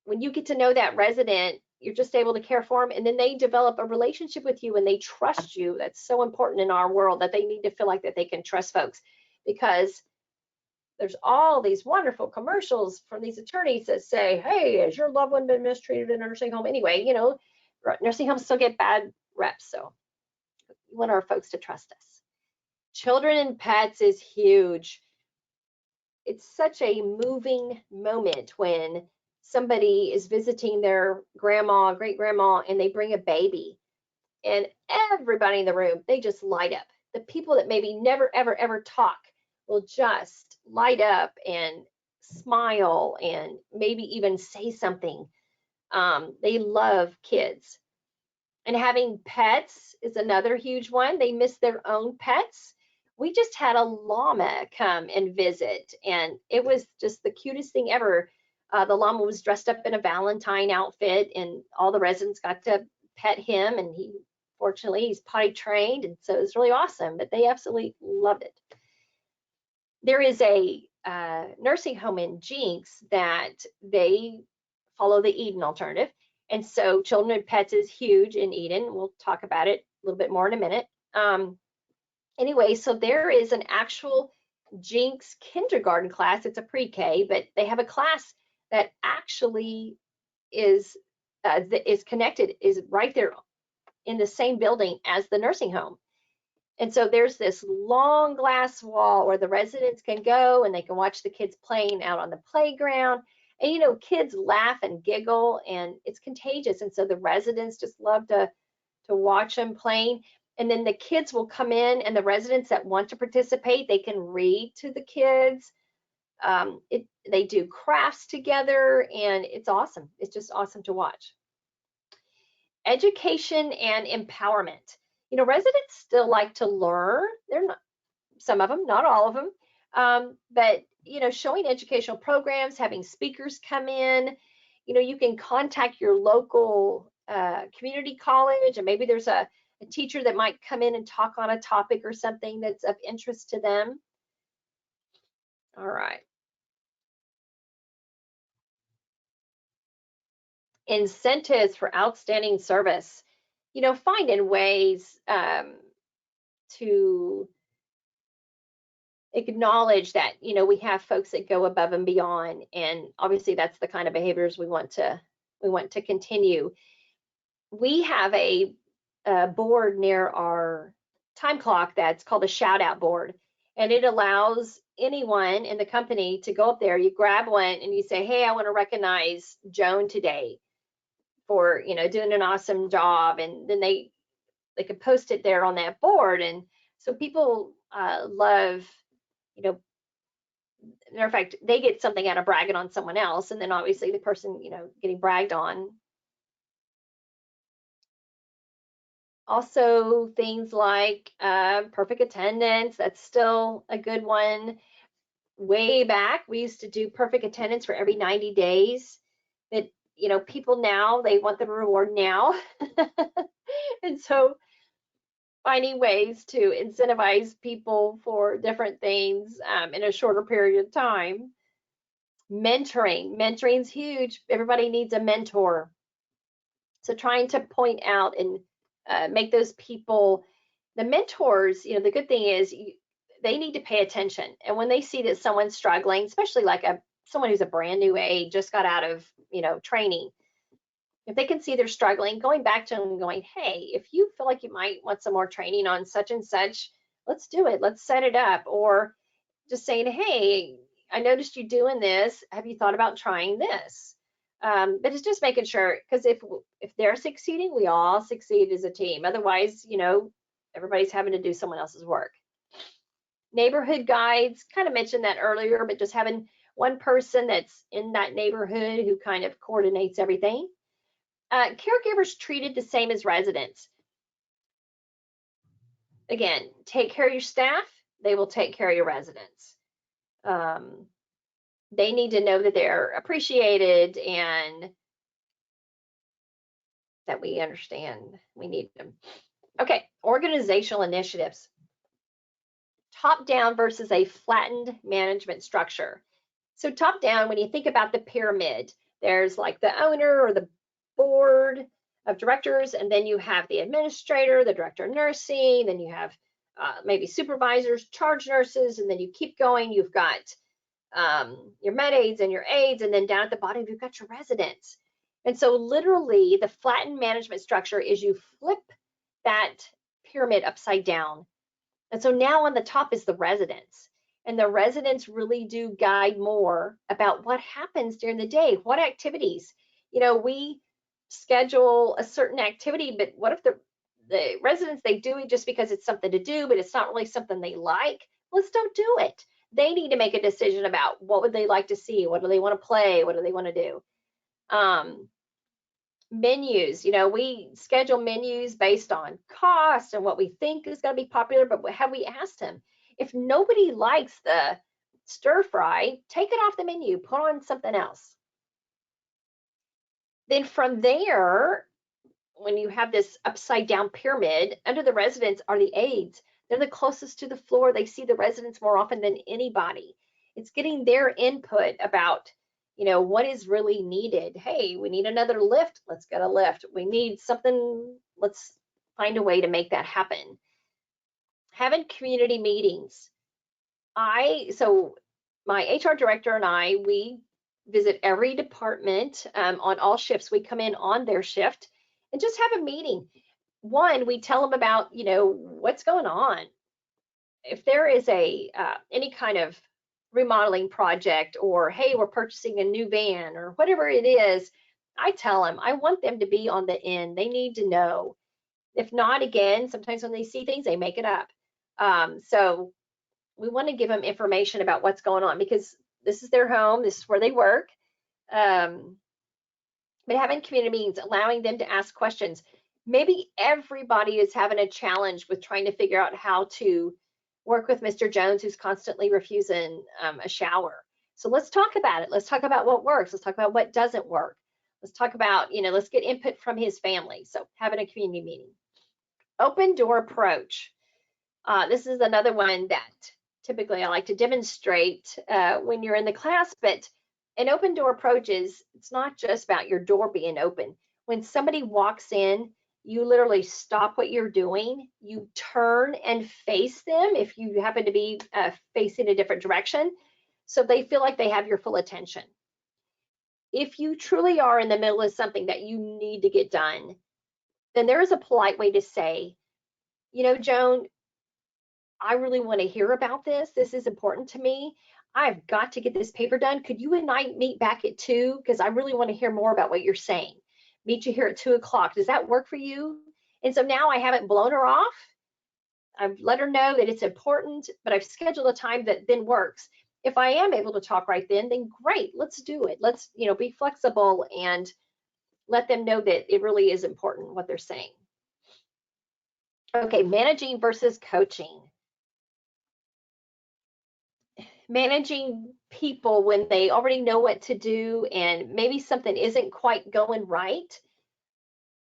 when you get to know that resident, you're just able to care for them. And then they develop a relationship with you and they trust you. That's so important in our world, that they need to feel like that they can trust folks, because there's all these wonderful commercials from these attorneys that say, hey, has your loved one been mistreated in a nursing home? Anyway, nursing homes still get bad reps. So we want our folks to trust us. Children and pets is huge. It's such a moving moment when somebody is visiting their grandma, great grandma, and they bring a baby. And everybody in the room, they just light up. The people that maybe never, ever, ever talk will just light up and smile and maybe even say something. They love kids. And having pets is another huge one. They miss their own pets. We just had a llama come and visit, and it was just the cutest thing ever. The llama was dressed up in a Valentine outfit, and all the residents got to pet him, and fortunately, he's potty trained, and so it was really awesome, but they absolutely loved it. There is a nursing home in Jinx that they follow the Eden alternative. And so children and pets is huge in Eden. We'll talk about it a little bit more in a minute. Anyway, so there is an actual Jinx kindergarten class. It's a pre-K, but they have a class that actually is connected, is right there in the same building as the nursing home. And so there's this long glass wall where the residents can go and they can watch the kids playing out on the playground. And you know, kids laugh and giggle and it's contagious. And so the residents just love to watch them playing. And then the kids will come in, and the residents that want to participate, they can read to the kids. They do crafts together, and it's awesome. It's just awesome to watch. Education and empowerment. You know, residents still like to learn. They're not, some of them, not all of them, but you know, showing educational programs, having speakers come in. You know, you can contact your local community college, and maybe there's a teacher that might come in and talk on a topic or something that's of interest to them. All right. Incentives for outstanding service. You know, finding ways to acknowledge that, you know, we have folks that go above and beyond, and obviously that's the kind of behaviors we want to continue. We have a board near our time clock that's called a shout out board, and it allows anyone in the company to go up there. You grab one and you say, hey, I want to recognize Joan today for, you know, doing an awesome job, and then they can post it there on that board. And so people love, you know, matter of fact, they get something out of bragging on someone else, and then obviously the person, you know, getting bragged on. Also, things like perfect attendance, that's still a good one. Way back, we used to do perfect attendance for every 90 days. That, you know, people now, they want the reward now. And so finding ways to incentivize people for different things in a shorter period of time. Mentoring's huge. Everybody needs a mentor. So trying to point out and make those people, the mentors, you know, the good thing is they need to pay attention. And when they see that someone's struggling, especially like someone who's a brand new aide, just got out of, you know, training, if they can see they're struggling, going back to them and going, hey, if you feel like you might want some more training on such and such, let's do it. Let's set it up. Or just saying, hey, I noticed you doing this. Have you thought about trying this? But it's just making sure, because if they're succeeding, we all succeed as a team. Otherwise, you know, everybody's having to do someone else's work. Neighborhood guides, kind of mentioned that earlier, but just having one person that's in that neighborhood who kind of coordinates everything. Caregivers treated the same as residents. Again, take care of your staff, they will take care of your residents. They need to know that they're appreciated and that we understand we need them. Okay, organizational initiatives. Top down versus a flattened management structure. So top down, when you think about the pyramid, there's like the owner or the board of directors, and then you have the administrator, the director of nursing, then you have maybe supervisors, charge nurses, and then you keep going. You've got your med aides and your aides, and then down at the bottom, you've got your residents. And so literally the flattened management structure is you flip that pyramid upside down. And so now on the top is the residents. And the residents really do guide more about what happens during the day, what activities. You know, we schedule a certain activity, but what if the residents, they do it just because it's something to do, but it's not really something they like? Let's don't do it. They need to make a decision about what would they like to see, what do they want to play, what do they want to do. Menus, you know, we schedule menus based on cost and what we think is going to be popular, but have we asked them? If nobody likes the stir fry, take it off the menu, put on something else. Then from there, when you have this upside down pyramid, under the residents are the aides. They're the closest to the floor. They see the residents more often than anybody. It's getting their input about, you know, what is really needed. Hey, we need another lift. Let's get a lift. We need something. Let's find a way to make that happen. Having community meetings. So my HR director and I, we visit every department on all shifts. We come in on their shift and just have a meeting. One, we tell them about, what's going on. If there is any kind of remodeling project, or hey, we're purchasing a new van, or whatever it is, I tell them I want them to be on the end. They need to know. If not, again, sometimes when they see things, they make it up. So we want to give them information about what's going on, because this is their home, this is where they work. But having community meetings, allowing them to ask questions. Maybe everybody is having a challenge with trying to figure out how to work with Mr. Jones, who's constantly refusing a shower. So let's talk about it. Let's talk about what works. Let's talk about what doesn't work. Let's talk about, let's get input from his family. So having a community meeting. Open door approach. This is another one that typically I like to demonstrate when you're in the class, but an open door approach is, it's not just about your door being open. When somebody walks in, you literally stop what you're doing, you turn and face them if you happen to be facing a different direction, so they feel like they have your full attention. If you truly are in the middle of something that you need to get done, then there is a polite way to say, Joan, I really want to hear about this. This is important to me. I've got to get this paper done. Could you and I meet back at 2? Because I really want to hear more about what you're saying. Meet you here at 2 o'clock. Does that work for you? And so now I haven't blown her off. I've let her know that it's important, but I've scheduled a time that then works. If I am able to talk right then great, let's do it. Let's, be flexible and let them know that it really is important what they're saying. Okay, managing versus coaching. Managing people when they already know what to do and maybe something isn't quite going right.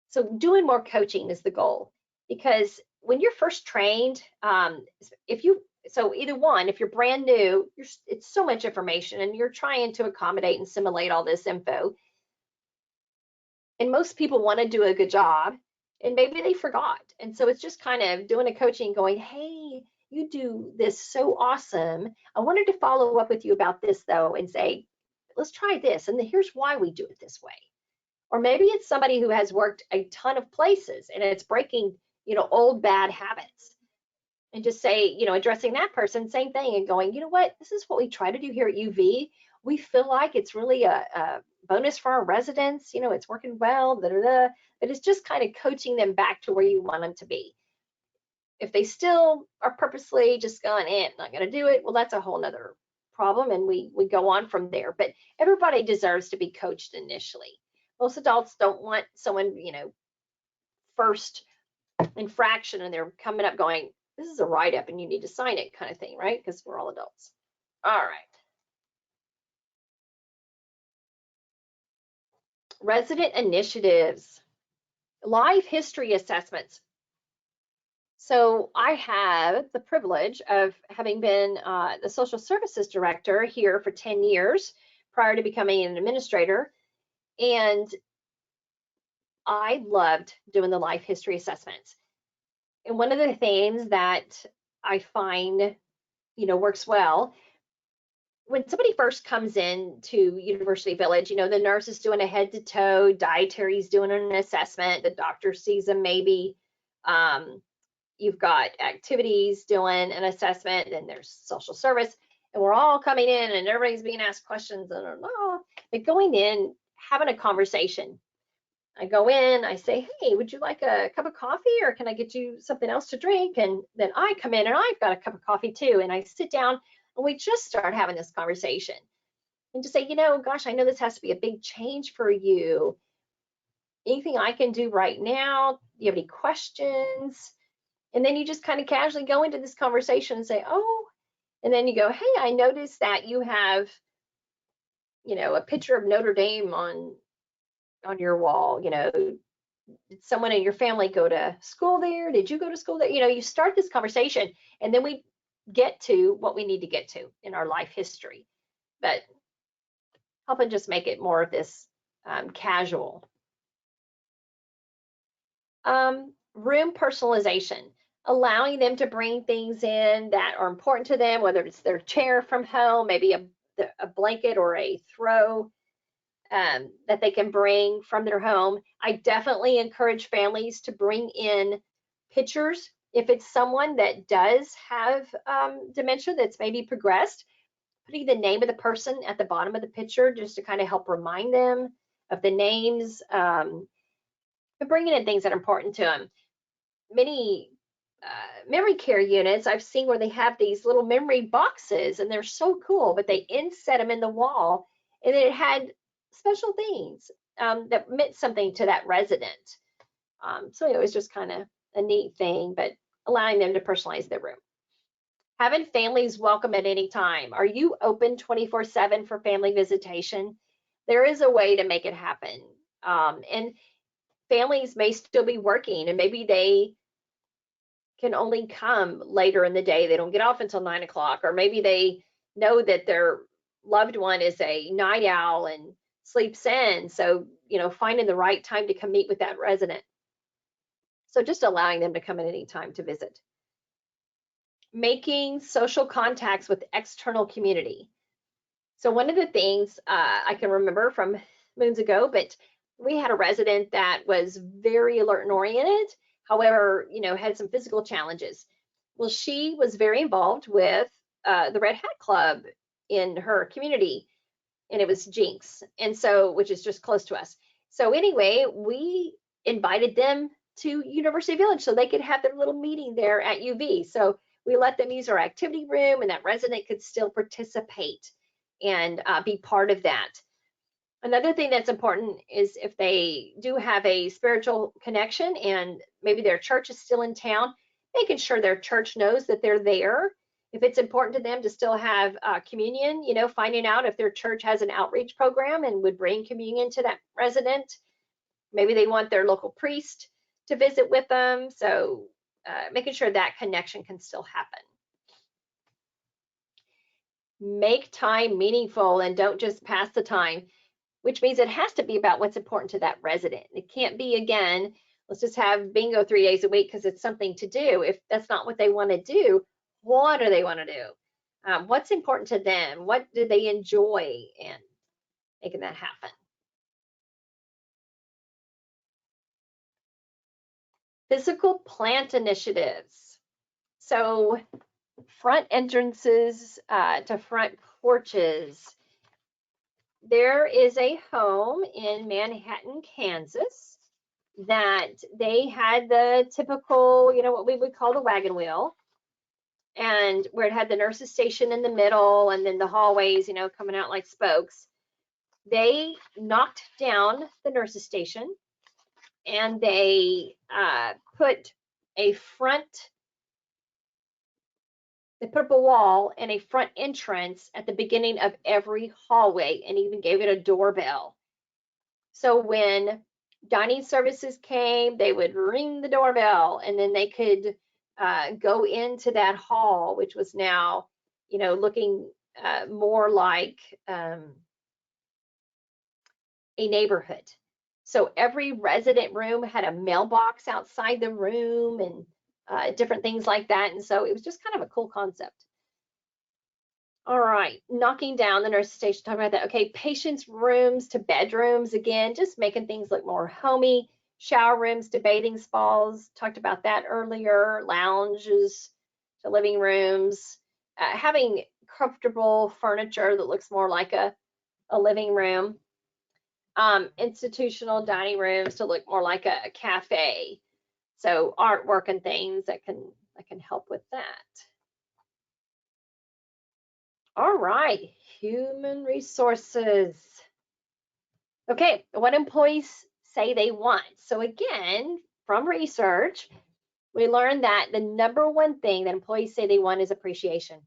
So doing more coaching is the goal, because when you're first trained, either one, if you're brand new, it's so much information and you're trying to accommodate and assimilate all this info. And most people want to do a good job and maybe they forgot. And so it's just kind of doing a coaching going, hey, you do this so awesome. I wanted to follow up with you about this though, and say, let's try this. And here's why we do it this way. Or maybe it's somebody who has worked a ton of places and it's breaking, old bad habits. And just say, addressing that person, same thing, and going, you know what, this is what we try to do here at UV. We feel like it's really a bonus for our residents. It's working well, but it's just kind of coaching them back to where you want them to be. If they still are purposely just going, not going to do it, well, that's a whole nother problem, and we go on from there. But everybody deserves to be coached initially. Most adults don't want someone, first infraction, and they're coming up going, this is a write-up and you need to sign it kind of thing, right? Because we're all adults. All right. Resident initiatives, life history assessments. So I have the privilege of having been the social services director here for 10 years prior to becoming an administrator. And I loved doing the life history assessments. And one of the things that I find, works well, when somebody first comes in to University Village, the nurse is doing a head to toe, dietary's doing an assessment, the doctor sees them maybe. You've got activities doing an assessment, and there's social service, and we're all coming in and everybody's being asked questions. But going in, having a conversation. I go in, I say, hey, would you like a cup of coffee, or can I get you something else to drink? And then I come in and I've got a cup of coffee too. And I sit down and we just start having this conversation. And to say, gosh, I know this has to be a big change for you. Anything I can do right now? Do you have any questions? And then you just kind of casually go into this conversation and say, oh, and then you go, hey, I noticed that you have, a picture of Notre Dame on your wall. Did someone in your family go to school there? Did you go to school there? You start this conversation, and then we get to what we need to get to in our life history, but helping just make it more of this casual. Room personalization, allowing them to bring things in that are important to them, whether it's their chair from home, maybe a blanket or a throw that they can bring from their home. I definitely encourage families to bring in pictures. If it's someone that does have dementia that's maybe progressed, putting the name of the person at the bottom of the picture just to kind of help remind them of the names, but bringing in things that are important to them. Many memory care units I've seen where they have these little memory boxes and they're so cool, but they inset them in the wall and it had special things that meant something to that resident. So it was just kind of a neat thing, but allowing them to personalize their room. Having families welcome at any time. Are you open 24/7 for family visitation? There is a way to make it happen. And families may still be working and maybe they can only come later in the day. They don't get off until 9 o'clock, or maybe they know that their loved one is a night owl and sleeps in. So, finding the right time to come meet with that resident. So just allowing them to come at any time to visit. Making social contacts with external community. So one of the things I can remember from moons ago, but we had a resident that was very alert and oriented, however, had some physical challenges. Well, she was very involved with the Red Hat Club in her community, and it was Jinx, and so, which is just close to us. So anyway, we invited them to University Village so they could have their little meeting there at UV. So we let them use our activity room and that resident could still participate and be part of that. Another thing that's important is if they do have a spiritual connection and maybe their church is still in town, making sure their church knows that they're there. If it's important to them to still have communion, finding out if their church has an outreach program and would bring communion to that resident. Maybe they want their local priest to visit with them. So making sure that connection can still happen. Make time meaningful and don't just pass the time, which means it has to be about what's important to that resident. It can't be, again, let's just have bingo 3 days a week because it's something to do. If that's not what they want to do, what do they want to do? What's important to them? What do they enjoy? And making that happen. Physical plant initiatives. So front entrances to front porches. There is a home in Manhattan, Kansas, that they had the typical, what we would call the wagon wheel, and where it had the nurse's station in the middle and then the hallways, coming out like spokes. They knocked down the nurse's station and they put up a wall and a front entrance at the beginning of every hallway and even gave it a doorbell. So when dining services came, they would ring the doorbell and then they could go into that hall, which was now, looking more like a neighborhood. So every resident room had a mailbox outside the room and different things like that. And so it was just kind of a cool concept. All right, knocking down the nurse station, talking about that. Okay, patients' rooms to bedrooms, again, just making things look more homey. Shower rooms to bathing spas, talked about that earlier. Lounges to living rooms. Having comfortable furniture that looks more like a living room. Institutional dining rooms to look more like a cafe. So artwork and things that can help with that. All right, human resources. Okay, what employees say they want. So again, from research, we learned that the number one thing that employees say they want is appreciation.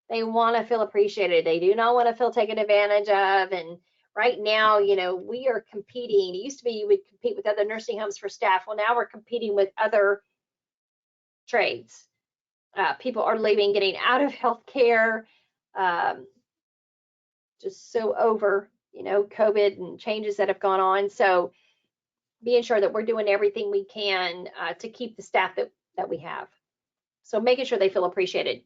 They want to feel appreciated. They do not want to feel taken advantage of. And right now, we are competing. It used to be you would compete with other nursing homes for staff. Well, now we're competing with other trades. People are leaving, getting out of healthcare. Just so over, COVID and changes that have gone on. So being sure that we're doing everything we can to keep the staff that we have. So making sure they feel appreciated.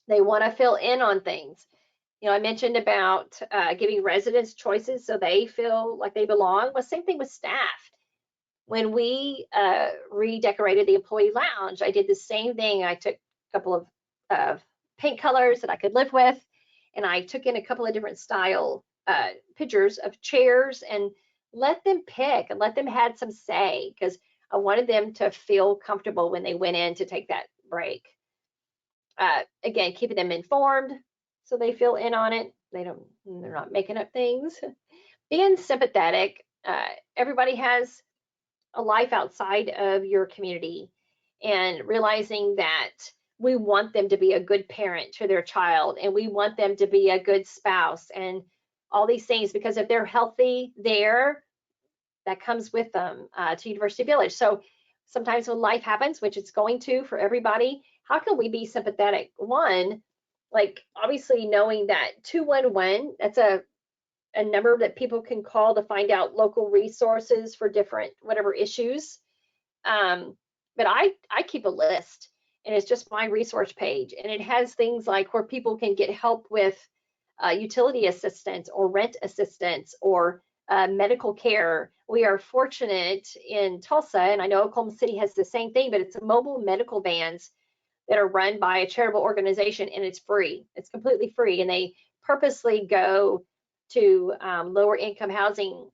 They want to fill in on things. I mentioned about giving residents choices so they feel like they belong. Well, same thing with staff. When we redecorated the employee lounge, I did the same thing. I took a couple of paint colors that I could live with, and I took in a couple of different style pictures of chairs and let them pick and let them had some say, because I wanted them to feel comfortable when they went in to take that break. Again, keeping them informed so they feel in on it. They're not making up things. Being sympathetic. Everybody has a life outside of your community, and realizing that we want them to be a good parent to their child, and we want them to be a good spouse and all these things, because if they're healthy there, that comes with them to University Village. So sometimes when life happens, which it's going to for everybody, how can we be sympathetic? One, like obviously knowing that 211, that's a number that people can call to find out local resources for different whatever issues. But I keep a list, and it's just my resource page, and it has things like where people can get help with utility assistance or rent assistance or medical care. We are fortunate in Tulsa, and I know Oklahoma City has the same thing, but it's mobile medical vans that are run by a charitable organization, and it's free. It's completely free, and they purposely go to lower income housing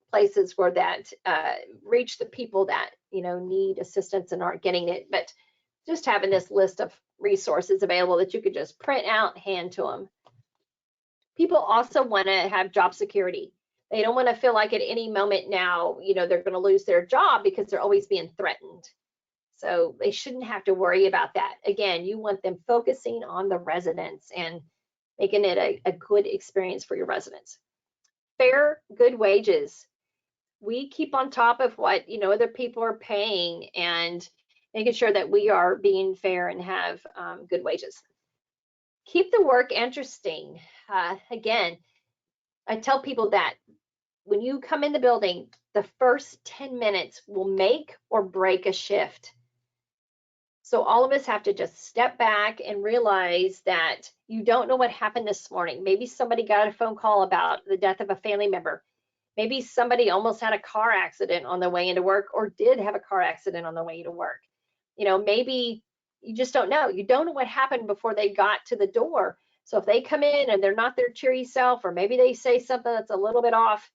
places where that reach the people that need assistance and aren't getting it. But just having this list of resources available that you could just print out, hand to them. People also want to have job security. They don't want to feel like at any moment now, they're going to lose their job because they're always being threatened. So they shouldn't have to worry about that. Again, you want them focusing on the residents and making it a good experience for your residents. Fair, good wages. We keep on top of what other people are paying and making sure that we are being fair and have good wages. Keep the work interesting. Again, I tell people that when you come in the building, the first 10 minutes will make or break a shift. So all of us have to just step back and realize that you don't know what happened this morning. Maybe somebody got a phone call about the death of a family member. Maybe somebody almost had a car accident on their way into work, or did have a car accident on their way to work. Maybe you just don't know. You don't know what happened before they got to the door. So if they come in and they're not their cheery self, or maybe they say something that's a little bit off,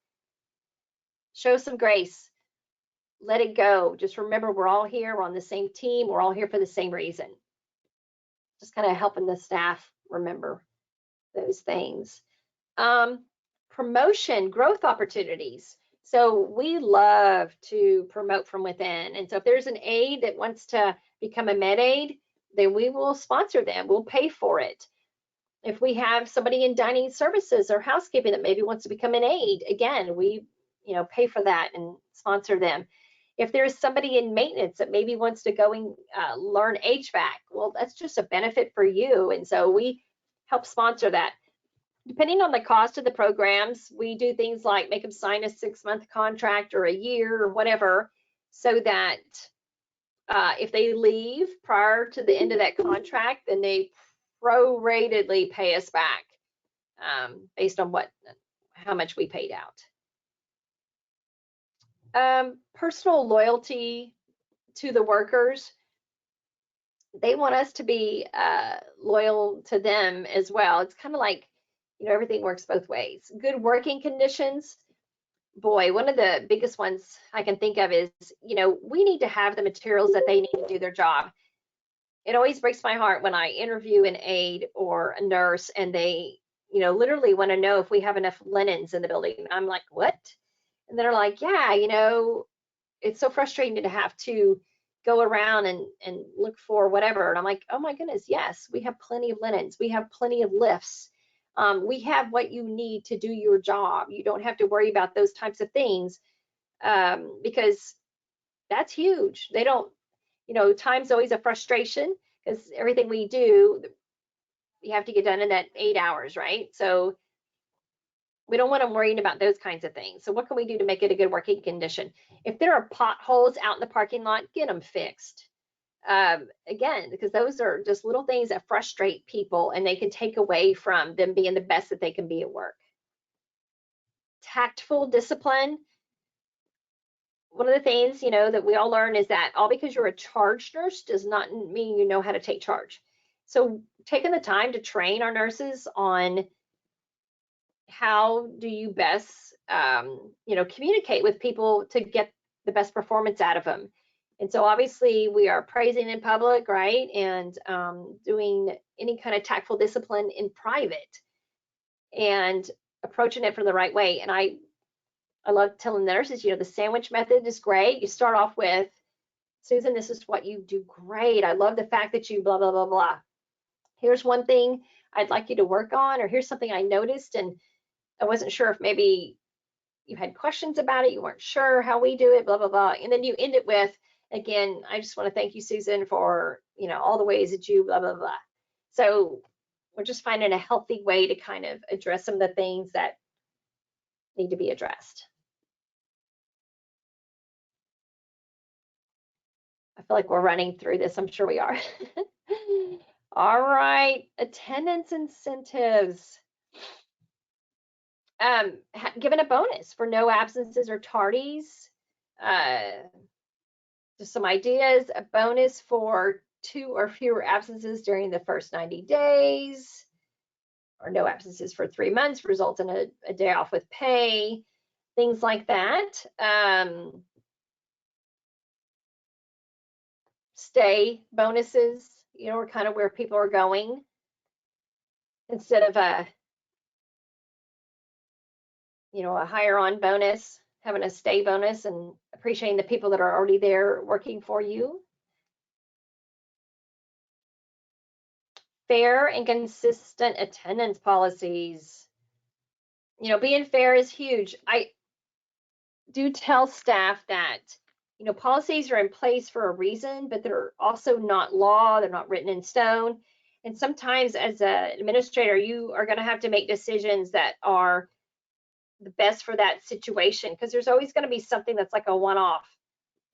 show some grace. Let it go. Just remember, we're all here. We're on the same team. We're all here for the same reason. Just kind of helping the staff remember those things. Promotion, growth opportunities. So we love to promote from within. And so if there's an aide that wants to become a med aide, then we will sponsor them. We'll pay for it. If we have somebody in dining services or housekeeping that maybe wants to become an aide, again, we pay for that and sponsor them. If there's somebody in maintenance that maybe wants to go and learn HVAC, well, that's just a benefit for you. And so we help sponsor that. Depending on the cost of the programs, we do things like make them sign a 6-month contract or a year or whatever, so that if they leave prior to the end of that contract, then they proratedly pay us back based on how much we paid out. Personal loyalty to the workers. They want us to be loyal to them as well. It's kind of like, everything works both ways. Good working conditions. Boy, one of the biggest ones I can think of is, we need to have the materials that they need to do their job. It always breaks my heart when I interview an aide or a nurse and they, literally want to know if we have enough linens in the building. I'm like, what? And they're like, yeah, it's so frustrating to have to go around and look for whatever. And I'm like, oh my goodness, yes, we have plenty of linens. We have plenty of lifts. We have what you need to do your job. You don't have to worry about those types of things because that's huge. They don't, time's always a frustration because everything we do, you have to get done in that 8 hours, right? So we don't want them worrying about those kinds of things. So what can we do to make it a good working condition? If there are potholes out in the parking lot, get them fixed. Again, because those are just little things that frustrate people and they can take away from them being the best that they can be at work. Tactful discipline. One of the things, that we all learn is that all because you're a charge nurse does not mean you know how to take charge. So taking the time to train our nurses on how do you best, communicate with people to get the best performance out of them. And so obviously we are praising in public, right? And doing any kind of tactful discipline in private and approaching it from the right way. And I love telling the nurses, the sandwich method is great. You start off with, Susan, this is what you do great. I love the fact that you blah, blah, blah, blah. Here's one thing I'd like you to work on, or here's something I noticed and I wasn't sure if maybe you had questions about it, you weren't sure how we do it, blah, blah, blah. And then you end it with, again, I just want to thank you, Susan, for, all the ways that you blah, blah, blah. So we're just finding a healthy way to kind of address some of the things that need to be addressed. I feel like we're running through this. I'm sure we are. All right, attendance incentives. Given a bonus for no absences or tardies. Just some ideas. A bonus for 2 or fewer absences during the first 90 days, or no absences for 3 months results in a day off with pay. Things like that. Stay bonuses, are kind of where people are going instead of a higher on bonus, having a stay bonus and appreciating the people that are already there working for you. Fair and consistent attendance policies. Being fair is huge. I do tell staff that policies are in place for a reason, but they're also not law. They're not written in stone. And sometimes as an administrator, you are going to have to make decisions that are the best for that situation, because there's always going to be something that's like a one-off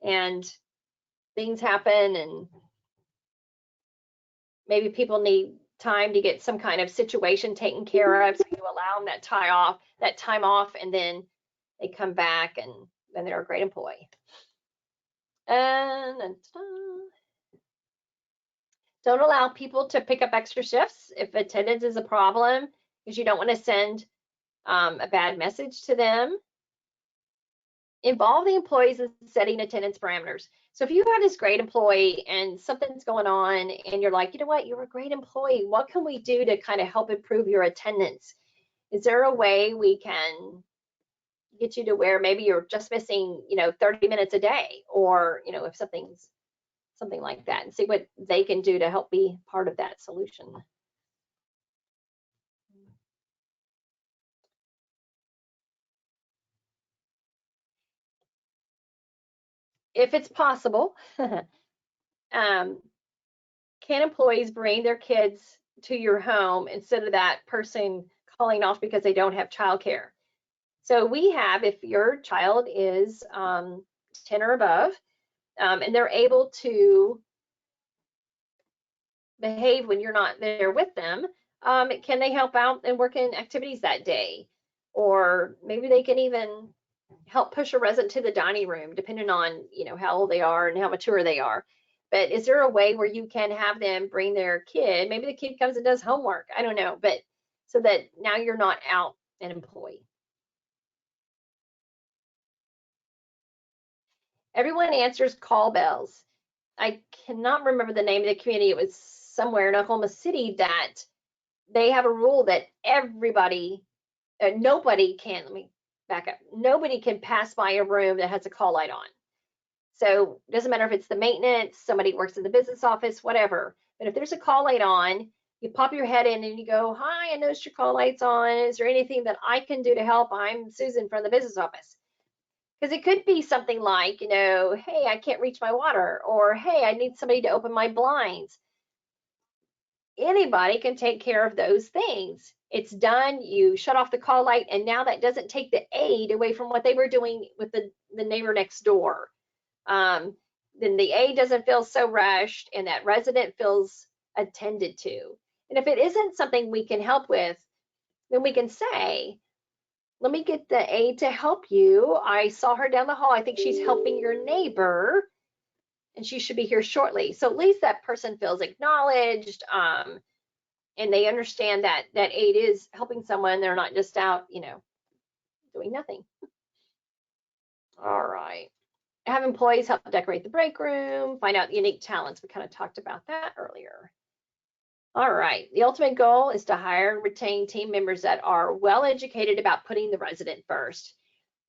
and things happen and maybe people need time to get some kind of situation taken care of. So you allow them that time off, and then they come back and then they're a great employee. And don't allow people to pick up extra shifts if attendance is a problem, because you don't want to send a bad message to them. Involve the employees in setting attendance parameters. So if you have this great employee and something's going on and you're like, you know what, you're a great employee, what can we do to kind of help improve your attendance? Is there a way we can get you to where maybe you're just missing, 30 minutes a day, or, if something like that, and see what they can do to help be part of that solution. If it's possible, can employees bring their kids to your home instead of that person calling off because they don't have childcare? So we have, if your child is 10 or above, and they're able to behave when you're not there with them, can they help out and work in activities that day? Or maybe they can even help push a resident to the dining room, depending on, how old they are and how mature they are. But is there a way where you can have them bring their kid? Maybe the kid comes and does homework. I don't know, but so that now you're not out an employee. Everyone answers call bells. I cannot remember the name of the community. It was somewhere in Oklahoma City that they have a rule that nobody can, let me back up, nobody can pass by a room that has a call light on. So it doesn't matter if it's the maintenance, somebody works in the business office, whatever. But if there's a call light on, you pop your head in and you go, hi, I noticed your call light's on. Is there anything that I can do to help? I'm Susan from the business office. Because it could be something like, hey, I can't reach my water, or hey, I need somebody to open my blinds. Anybody can take care of those things. It's done, you shut off the call light, and now that doesn't take the aid away from what they were doing with the neighbor next door. then the aide doesn't feel so rushed and that resident feels attended to. And if it isn't something we can help with, then we can say, let me get the aide to help you. I saw her down the hall. I think she's helping your neighbor and she should be here shortly. So at least that person feels acknowledged, and they understand that that aide is helping someone. They're not just out, doing nothing. All right. Have employees help decorate the break room, find out unique talents. We kind of talked about that earlier. All right. The ultimate goal is to hire and retain team members that are well educated about putting the resident first.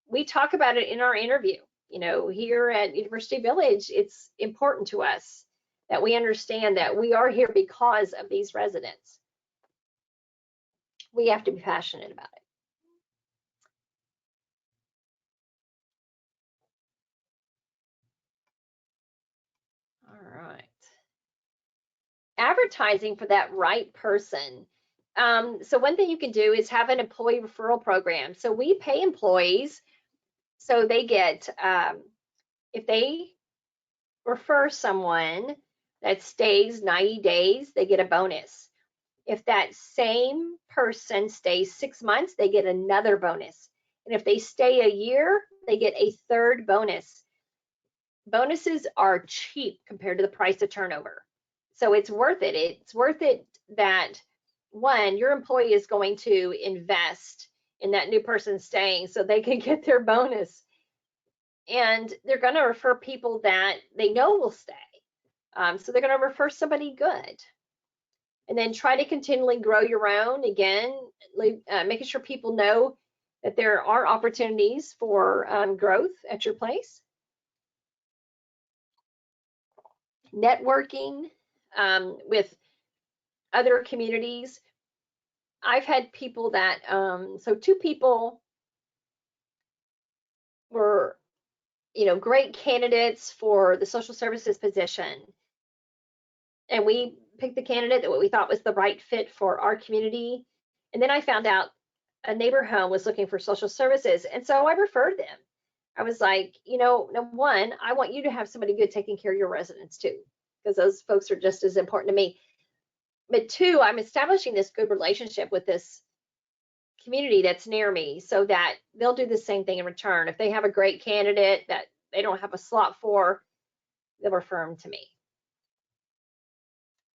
We talk about it in our interview. Here at University Village, it's important to us that we understand that we are here because of these residents. We have to be passionate about it. All right. Advertising for that right person. So one thing you can do is have an employee referral program. So we pay employees so they get, if they refer someone that stays 90 days, they get a bonus. If that same person stays 6 months, they get another bonus. And if they stay a year, they get a third bonus. Bonuses are cheap compared to the price of turnover. So it's worth it. It's worth it that, one, your employee is going to invest in that new person staying so they can get their bonus. And they're going to refer people that they know will stay. So they're going to refer somebody good. And then try to continually grow your own. Again, making sure people know that there are opportunities for growth at your place. Networking with other communities. I've had people that, so 2 people were, great candidates for the social services position. And we picked the candidate that we thought was the right fit for our community. And then I found out a neighbor home was looking for social services. And so I referred them. I was like, one, I want you to have somebody good taking care of your residents too, because those folks are just as important to me. But 2, I'm establishing this good relationship with this community that's near me so that they'll do the same thing in return. If they have a great candidate that they don't have a slot for, they'll refer them to me.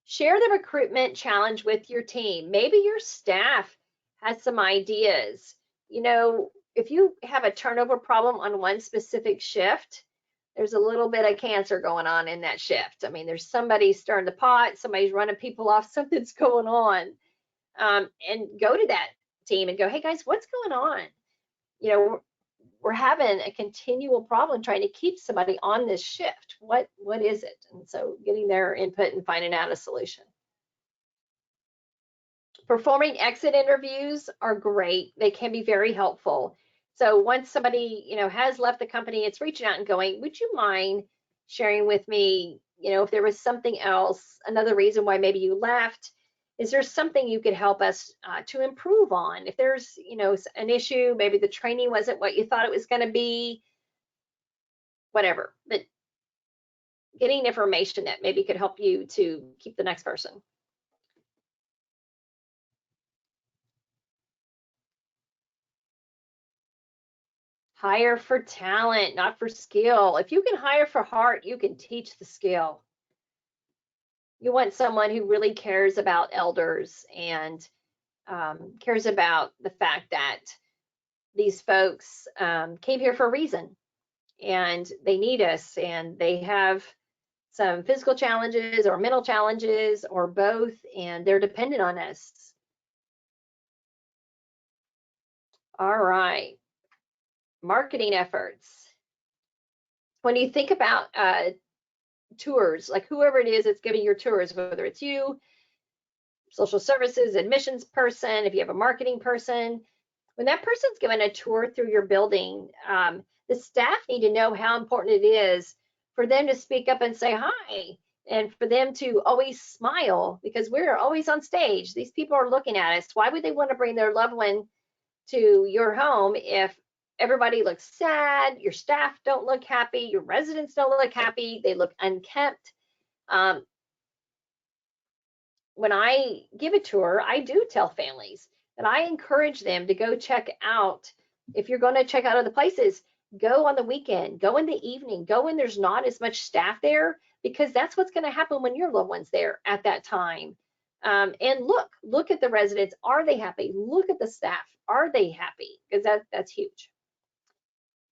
Share the recruitment challenge with your team. Maybe your staff has some ideas. If you have a turnover problem on one specific shift, there's a little bit of cancer going on in that shift. I mean, there's somebody stirring the pot, somebody's running people off, something's going on. And go to that team and go, hey guys, what's going on? We're having a continual problem trying to keep somebody on this shift. What is it? And so getting their input and finding out a solution. Performing exit interviews are great. They can be very helpful. So once somebody, has left the company, it's reaching out and going, would you mind sharing with me, if there was something else, another reason why maybe you left? Is there something you could help us to improve on? If there's, an issue, maybe the training wasn't what you thought it was going to be, whatever. But getting information that maybe could help you to keep the next person. Hire for talent, not for skill. If you can hire for heart, you can teach the skill. You want someone who really cares about elders and cares about the fact that these folks came here for a reason and they need us and they have some physical challenges or mental challenges or both, and they're dependent on us. All right. Marketing efforts. When you think about tours, like whoever it is that's giving your tours, whether it's you, social services, admissions person, if you have a marketing person, when that person's giving a tour through your building, the staff need to know how important it is for them to speak up and say hi, and for them to always smile, because we're always on stage. These people are looking at us. Why would they want to bring their loved one to your home if everybody looks sad, your staff don't look happy, your residents don't look happy, they look unkempt. When I give a tour, I do tell families that I encourage them to go check out. If you're going to check out other places, go on the weekend, go in the evening, go when there's not as much staff there, because that's what's going to happen when your loved one's there at that time. And look at the residents. Are they happy? Look at the staff. Are they happy? Because that's huge.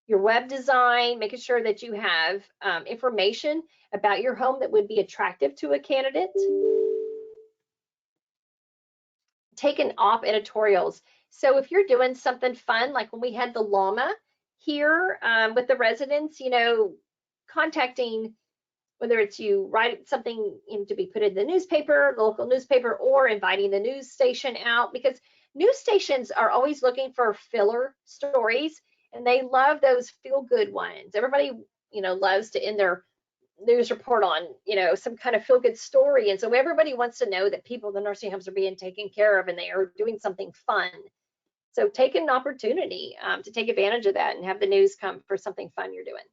Your web design, making sure that you have information about your home that would be attractive to a candidate. Taking off editorials. So if you're doing something fun, like when we had the llama here with the residents, you know, contacting, whether it's you write something to be put in the newspaper, local newspaper, or inviting the news station out, because news stations are always looking for filler stories, and they love those feel-good ones. Everybody, you know, loves to end their news report on, you know, some kind of feel-good story, and so everybody wants to know that people in the nursing homes are being taken care of and they are doing something fun. So take an opportunity to take advantage of that and have the news come for something fun you're doing.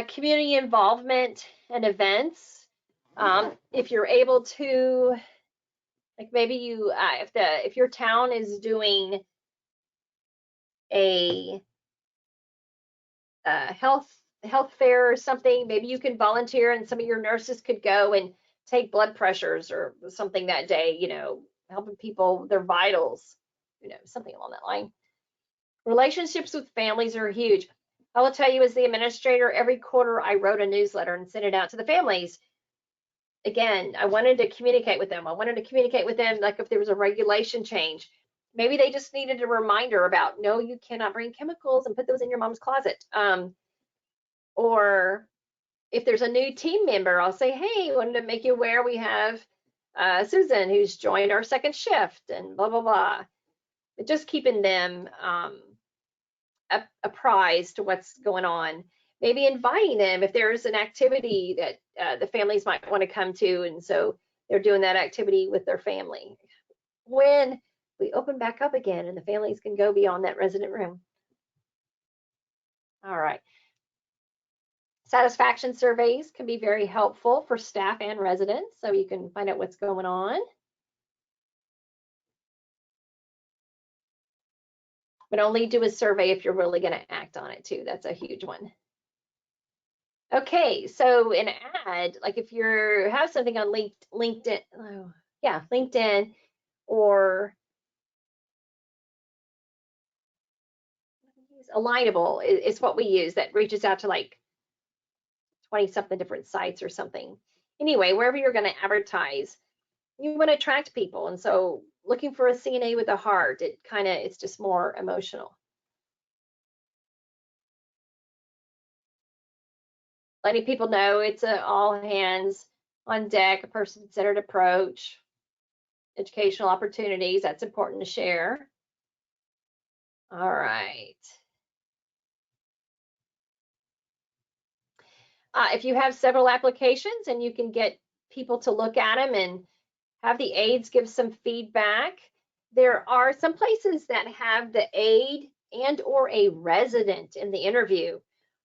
Community involvement and events. If you're able to, like maybe you, if your town is doing a health fair or something, maybe you can volunteer and some of your nurses could go and take blood pressures or something that day, you know, helping people, their vitals, you know, something along that line. Relationships with families are huge. I will tell you, as the administrator, every quarter I wrote a newsletter and sent it out to the families. Again, I wanted to communicate with them. I wanted to communicate with them, like if there was a regulation change. Maybe they just needed a reminder about, no, you cannot bring chemicals and put those in your mom's closet. Or if there's a new team member, I'll say, hey, I wanted to make you aware we have Susan who's joined our second shift and blah, blah, blah. But just keeping them apprised to what's going on. Maybe inviting them if there's an activity that the families might want to come to, and so they're doing that activity with their family. When we open back up again and the families can go beyond that resident room. All right. Satisfaction surveys can be very helpful for staff and residents, so you can find out what's going on. But only do a survey if you're really going to act on it too. That's a huge one. Okay, so an ad, like if you have something on LinkedIn, LinkedIn, or Alignable is what we use, that reaches out to like 20 something different sites or something. Anyway, wherever you're going to advertise, you want to attract people, and so looking for a CNA with a heart, it's just more emotional. Letting people know it's an all hands on deck, a person-centered approach, educational opportunities, that's important to share. All right. If you have several applications and you can get people to look at them and have the aides give some feedback, there are some places that have the aide and or a resident in the interview.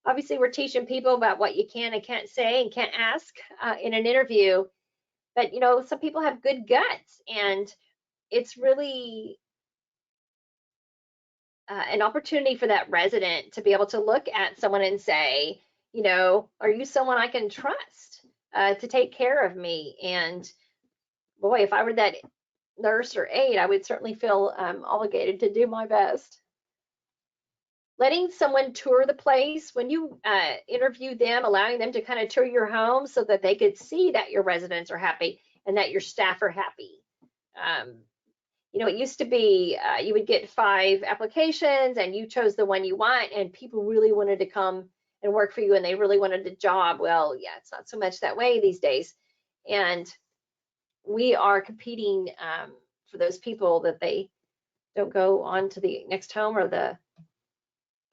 Obviously, we're teaching people about what you can and can't say and can't ask in an interview, but you know, some people have good guts, and it's really an opportunity for that resident to be able to look at someone and say, you know, are you someone I can trust to take care of me? And boy, if I were that nurse or aide, I would certainly feel obligated to do my best. Letting someone tour the place when you interview them, allowing them to kind of tour your home so that they could see that your residents are happy and that your staff are happy. You know, it used to be you would get 5 applications and you chose the one you want, and people really wanted to come and work for you and they really wanted the job. Well, yeah, it's not so much that way these days. And we are competing for those people that they don't go on to the next home or the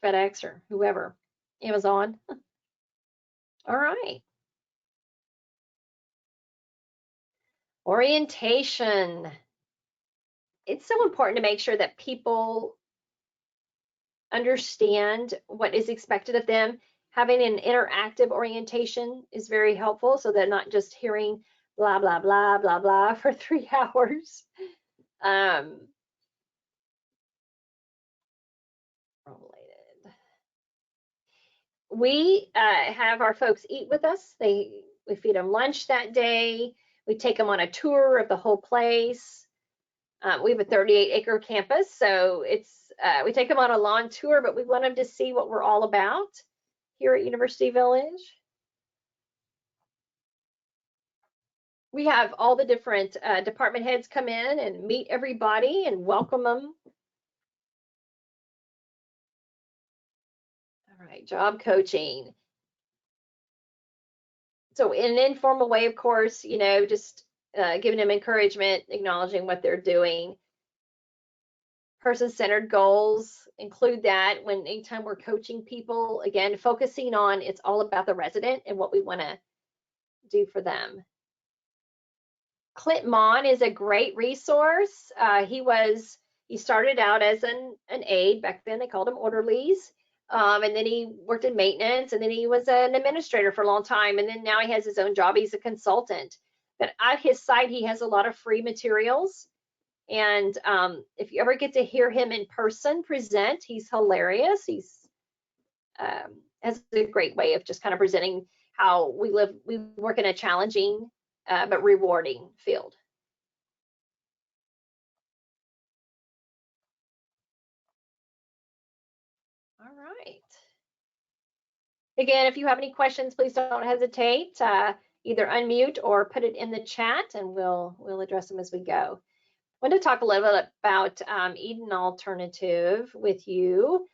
FedEx or whoever, Amazon. All right. Orientation. it's so important to make sure that people understand what is expected of them. Having an interactive orientation is very helpful, so they're not just hearing blah, blah, blah, blah, blah for 3 hours. Related. We have our folks eat with us. We feed them lunch that day. We take them on a tour of the whole place. We have a 38-acre campus, so we take them on a lawn tour, but we want them to see what we're all about here at University Village. We have all the different department heads come in and meet everybody and welcome them. All right, job coaching. So in an informal way, of course, just giving them encouragement, acknowledging what they're doing. Person-centered goals include that when anytime we're coaching people, again, focusing on it's all about the resident and what we want to do for them. Clint Mon is a great resource. He started out as an aide. Back then they called him orderlies. And then he worked in maintenance, and then he was an administrator for a long time, and then now he has his own job. He's a consultant. But at his site, he has a lot of free materials. And if you ever get to hear him in person present, he's hilarious. He's has a great way of just kind of presenting how we work in a challenging but rewarding field. All right. Again, if you have any questions, please don't hesitate. Either unmute or put it in the chat, and we'll address them as we go. I want to talk a little bit about Eden Alternative with you.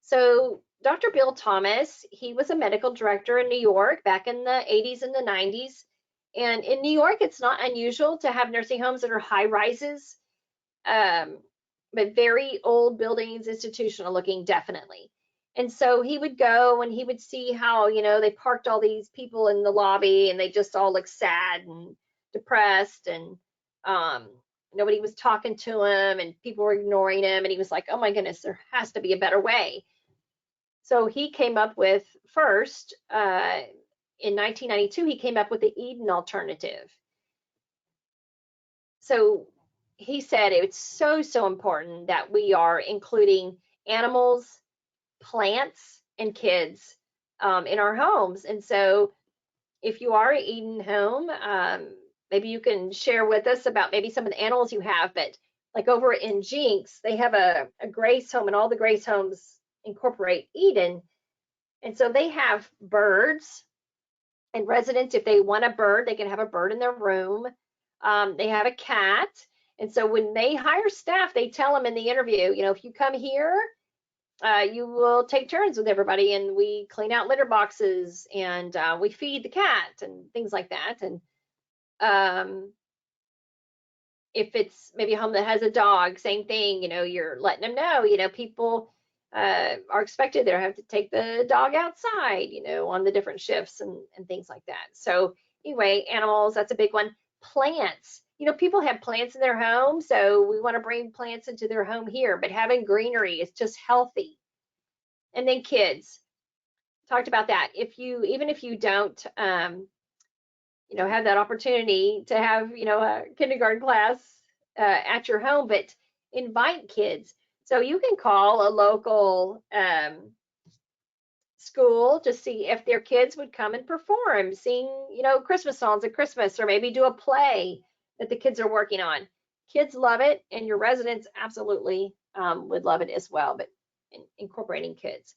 So Dr. Bill Thomas, he was a medical director in New York back in the 80s and the 90s. And in New York, it's not unusual to have nursing homes that are high rises, but very old buildings, institutional looking, definitely. And so he would go and he would see how, they parked all these people in the lobby and they just all looked sad and depressed, and nobody was talking to him and people were ignoring him. And he was like, oh my goodness, there has to be a better way. So he came up with first, in 1992, he came up with the Eden Alternative. So he said it's so important that we are including animals, plants, and kids in our homes. And so if you are an Eden home, maybe you can share with us about maybe some of the animals you have. But like over in Jinx, they have a Grace home, and all the Grace homes incorporate Eden. And so they have birds, and residents, if they want a bird, they can have a bird in their room. They have a cat. And so when they hire staff, they tell them in the interview, if you come here, you will take turns with everybody, and we clean out litter boxes, and we feed the cat and things like that. And if it's maybe a home that has a dog, same thing, you're letting them know, people are expected to have to take the dog outside, on the different shifts and things like that. So anyway, animals, that's a big one. Plants, people have plants in their home, so we want to bring plants into their home here, but having greenery is just healthy. And then kids, talked about that. Even if you don't, have that opportunity to have, a kindergarten class at your home, but invite kids. So you can call a local school to see if their kids would come and perform, sing, Christmas songs at Christmas, or maybe do a play that the kids are working on. Kids love it, and your residents absolutely would love it as well, but incorporating kids.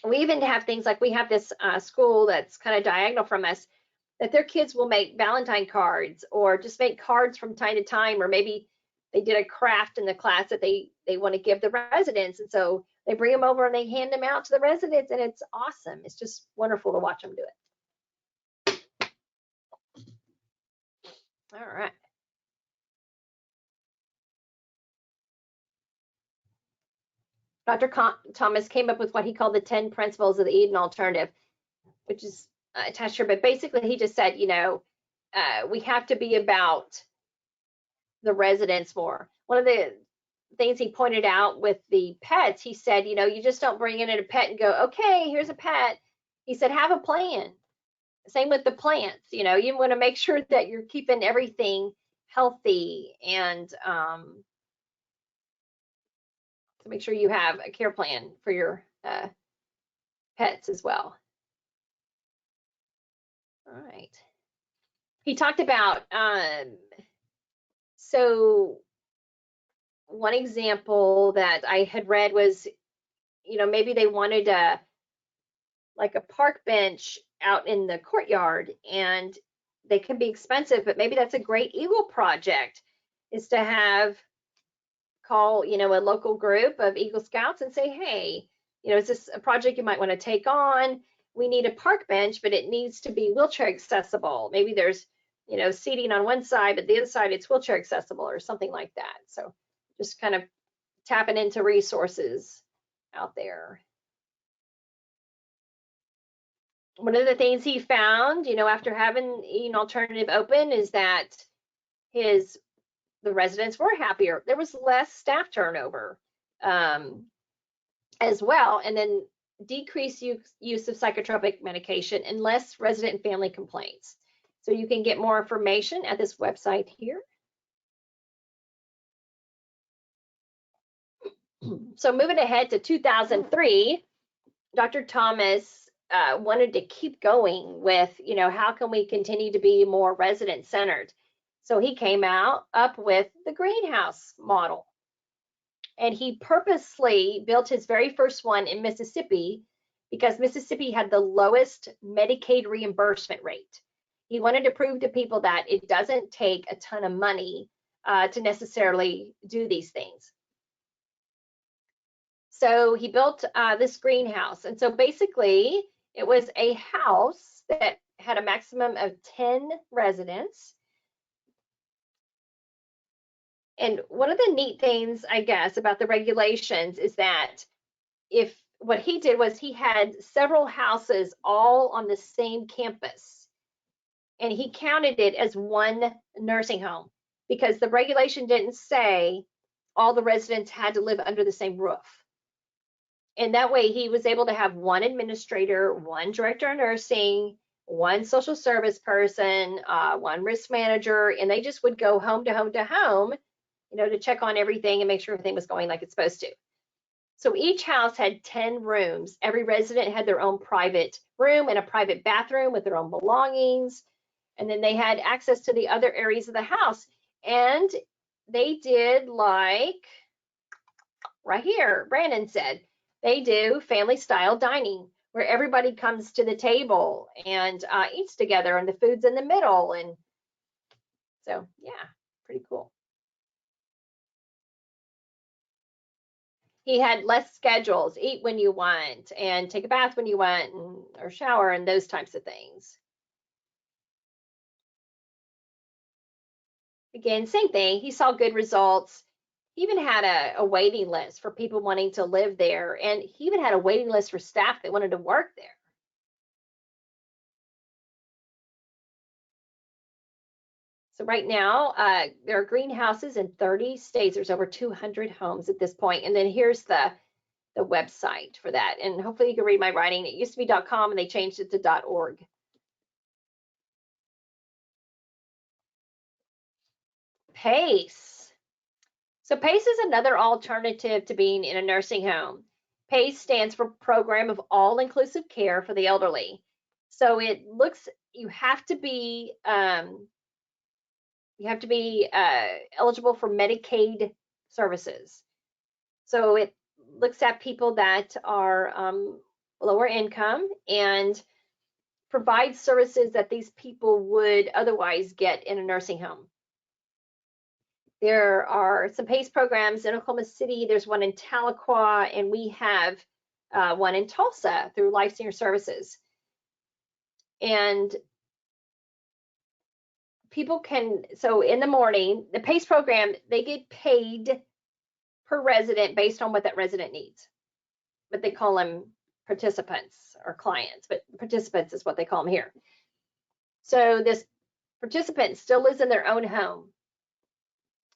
We even have things like we have this school that's kind of diagonal from us, that their kids will make Valentine cards or just make cards from time to time, or maybe they did a craft in the class that they want to give the residents. And so they bring them over and they hand them out to the residents, and it's awesome. It's just wonderful to watch them do it. All right. Dr. Thomas came up with what he called the 10 principles of the Eden Alternative, which is attached here. But basically, he just said, we have to be about the residents more. One of the things he pointed out with the pets, he said, you just don't bring in a pet and go, okay, here's a pet. He said, have a plan. Same with the plants. You want to make sure that you're keeping everything healthy, and to make sure you have a care plan for your pets as well. All right. He talked about, so one example that I had read was, maybe they wanted like a park bench out in the courtyard, and they can be expensive, but maybe that's a great Eagle project, is to call, a local group of Eagle Scouts and say, hey, is this a project you might want to take on? We need a park bench, but it needs to be wheelchair accessible. Maybe there's, seating on one side, but the other side it's wheelchair accessible or something like that. So just kind of tapping into resources out there. One of the things he found, after having an alternative open, is that the residents were happier. There was less staff turnover as well, and then decreased use of psychotropic medication and less resident and family complaints. So you can get more information at this website here. So moving ahead to 2003, Dr. Thomas wanted to keep going with, how can we continue to be more resident-centered? So he came up with the greenhouse model. And he purposely built his very first one in Mississippi because Mississippi had the lowest Medicaid reimbursement rate. He wanted to prove to people that it doesn't take a ton of money to necessarily do these things. So he built this greenhouse. And so basically, it was a house that had a maximum of 10 residents. And one of the neat things, I guess, about the regulations is that what he did was he had several houses all on the same campus, and he counted it as one nursing home because the regulation didn't say all the residents had to live under the same roof. And that way he was able to have one administrator, one director of nursing, one social service person, one risk manager, and they just would go home to home to home, to check on everything and make sure everything was going like it's supposed to. So each house had 10 rooms. Every resident had their own private room and a private bathroom with their own belongings. And then they had access to the other areas of the house. And they did like right here, Brandon said, they do family style dining where everybody comes to the table and eats together and the food's in the middle. And so, yeah, pretty cool. He had less schedules, eat when you want and take a bath when you want, or shower and those types of things. Again, same thing. He saw good results. He even had a waiting list for people wanting to live there. And he even had a waiting list for staff that wanted to work there. So right now, there are greenhouses in 30 states. There's over 200 homes at this point. And then here's the website for that. And hopefully you can read my writing. It used to be .com and they changed it to .org. PACE. So PACE is another alternative to being in a nursing home. PACE stands for Program of All-Inclusive Care for the Elderly. So it looks, you have to be eligible for Medicaid services. So it looks at people that are lower income and provides services that these people would otherwise get in a nursing home. There are some PACE programs in Oklahoma City. There's one in Tahlequah, and we have one in Tulsa through Life Senior Services. And people can, so in the morning, the PACE program, they get paid per resident based on what that resident needs. But they call them participants or clients, but participants is what they call them here. So this participant still lives in their own home.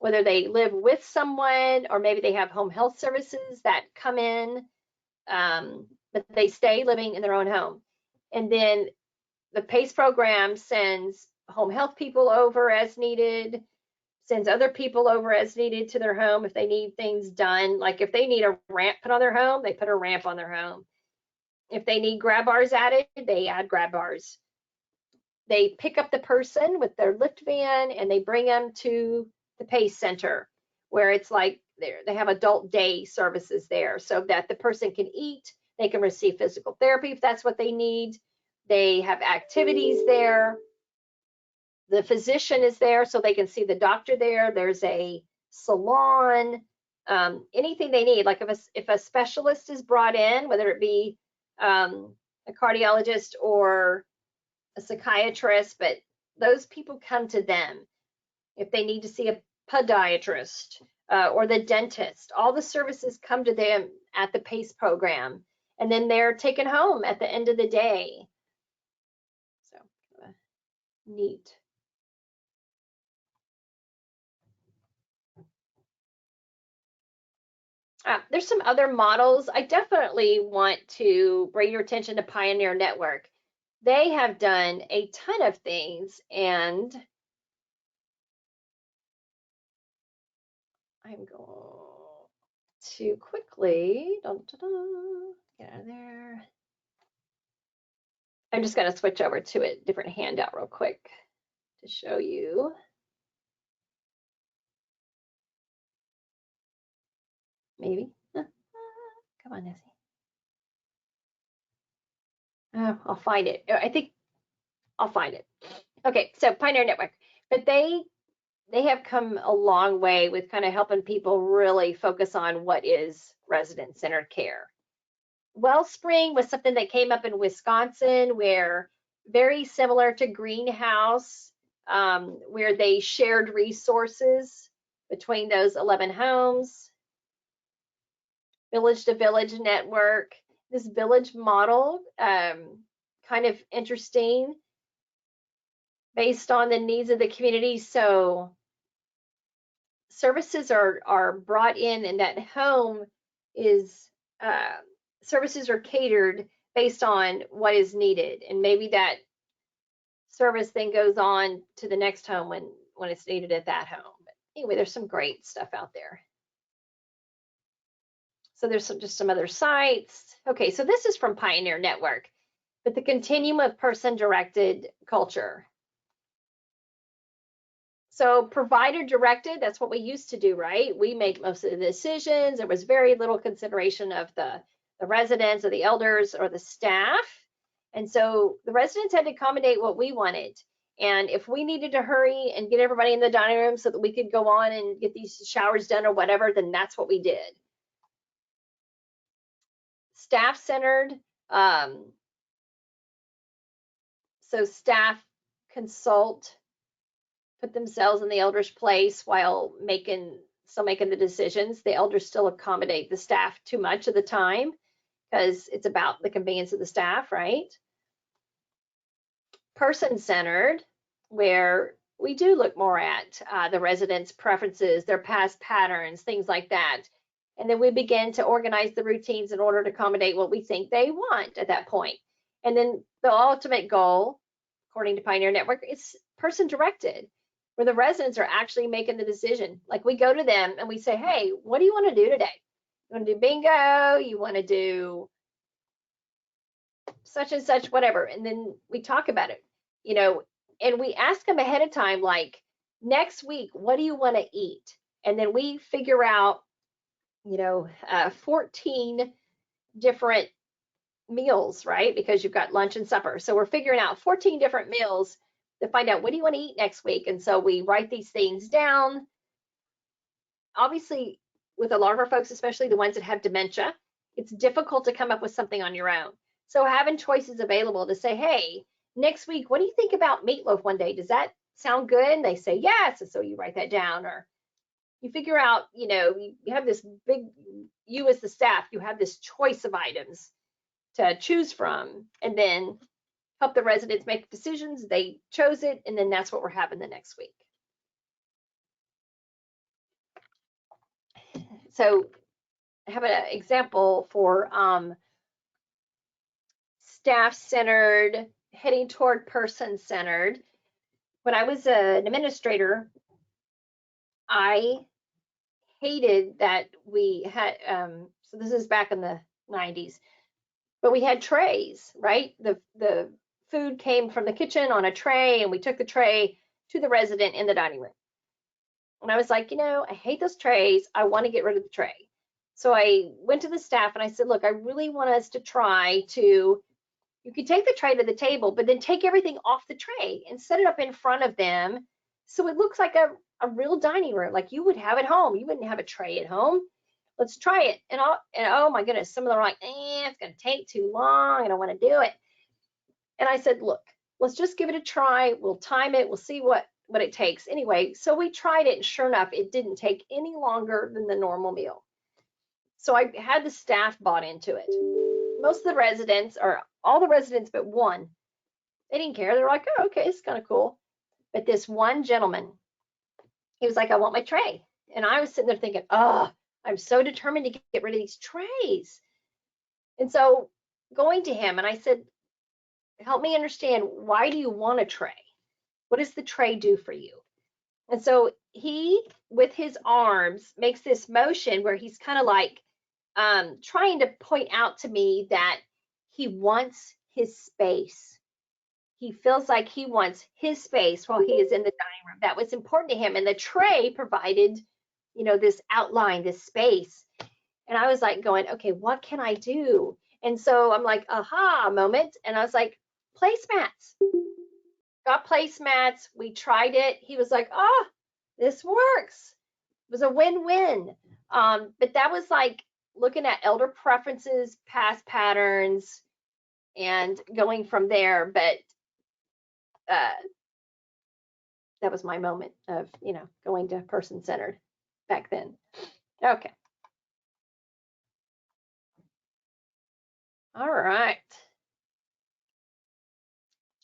whether they live with someone or maybe they have home health services that come in, but they stay living in their own home. And then the PACE program sends home health people over as needed, sends other people over as needed to their home if they need things done. Like if they need a ramp put on their home, they put a ramp on their home. If they need grab bars added, they add grab bars. They pick up the person with their lift van and they bring them to the PACE center, where it's like they have adult day services there so that the person can eat, they can receive physical therapy if that's what they need. They have activities there. The physician is there so they can see the doctor there. There's a salon, anything they need. Like if a specialist is brought in, whether it be a cardiologist or a psychiatrist, but those people come to them. If they need to see a podiatrist or the dentist, all the services come to them at the PACE program, and then they're taken home at the end of the day. So neat. There's some other models. I definitely want to bring your attention to Pioneer Network. They have done a ton of things, and I'm going to quickly get out of there. I'm just going to switch over to a different handout real quick to show you. Maybe. Come on, Nessie. I'll find it. I think I'll find it. Okay, so Pioneer Network. But they have come a long way with kind of helping people really focus on what is resident-centered care. Wellspring was something that came up in Wisconsin, where very similar to Greenhouse, where they shared resources between those 11 homes. Village to Village Network. This village model, kind of interesting based on the needs of the community. So services are brought in, and that home is, services are catered based on what is needed. And maybe that service then goes on to the next home when it's needed at that home. But anyway, there's some great stuff out there. So there's just some other sites. Okay, so this is from Pioneer Network, but the continuum of person-directed culture. So provider directed, that's what we used to do, right? We make most of the decisions. There was very little consideration of the residents or the elders or the staff. And so the residents had to accommodate what we wanted. And if we needed to hurry and get everybody in the dining room so that we could go on and get these showers done or whatever, then that's what we did. Staff-centered, so staff consult, put themselves in the elder's place while still making the decisions. The elders still accommodate the staff too much of the time because it's about the convenience of the staff, right? Person-centered, where we do look more at the residents' preferences, their past patterns, things like that. And then we begin to organize the routines in order to accommodate what we think they want at that point. And then the ultimate goal, according to Pioneer Network, is person-directed, where the residents are actually making the decision. Like we go to them and we say, hey, what do you want to do today? You want to do bingo? You want to do such and such, whatever. And then we talk about it, and we ask them ahead of time, like, next week, what do you want to eat? And then we figure out 14 different meals, right? Because you've got lunch and supper. So we're figuring out 14 different meals to find out what do you want to eat next week. And so we write these things down. Obviously, with a lot of our folks, especially the ones that have dementia, it's difficult to come up with something on your own. So having choices available to say, hey, next week, what do you think about meatloaf one day? Does that sound good? And they say yes. And so you write that down, or you figure out, you have this big, you as the staff, you have this choice of items to choose from, and then help the residents make decisions. They chose it, and then that's what we're having the next week. So I have an example for staff-centered, heading toward person-centered. When I was an administrator, I hated that we had, so this is back in the 90s, but we had trays, right? The food came from the kitchen on a tray, and we took the tray to the resident in the dining room. And I was like, I hate those trays. I want to get rid of the tray. So I went to the staff and I said, look, I really want us to try to, you can take the tray to the table, but then take everything off the tray and set it up in front of them so it looks like a real dining room, like you would have at home. You wouldn't have a tray at home. Let's try it. And oh my goodness, some of them are like, it's going to take too long. I don't want to do it. And I said, look, let's just give it a try. We'll time it. We'll see what it takes. Anyway, so we tried it, and sure enough, it didn't take any longer than the normal meal. So I had the staff bought into it. Most of the residents, or all the residents but one, they didn't care. They were like, oh, okay, it's kind of cool. But this one gentleman, he was like, I want my tray. And I was sitting there thinking, oh, I'm so determined to get rid of these trays. And so going to him, and I said, help me understand, why do you want a tray? What does the tray do for you? And so he, with his arms, makes this motion where he's kind of like trying to point out to me that he wants his space. He feels like he wants his space while he is in the dining room. That was important to him. And the tray provided, this outline, this space. And I was like going, okay, what can I do? And so I'm like, aha moment. And I was like, placemats. Got placemats. We tried it. He was like, oh, this works. It was a win-win. But that was like looking at elder preferences, past patterns, and going from there. But that was my moment of, going to person-centered back then. Okay. All right.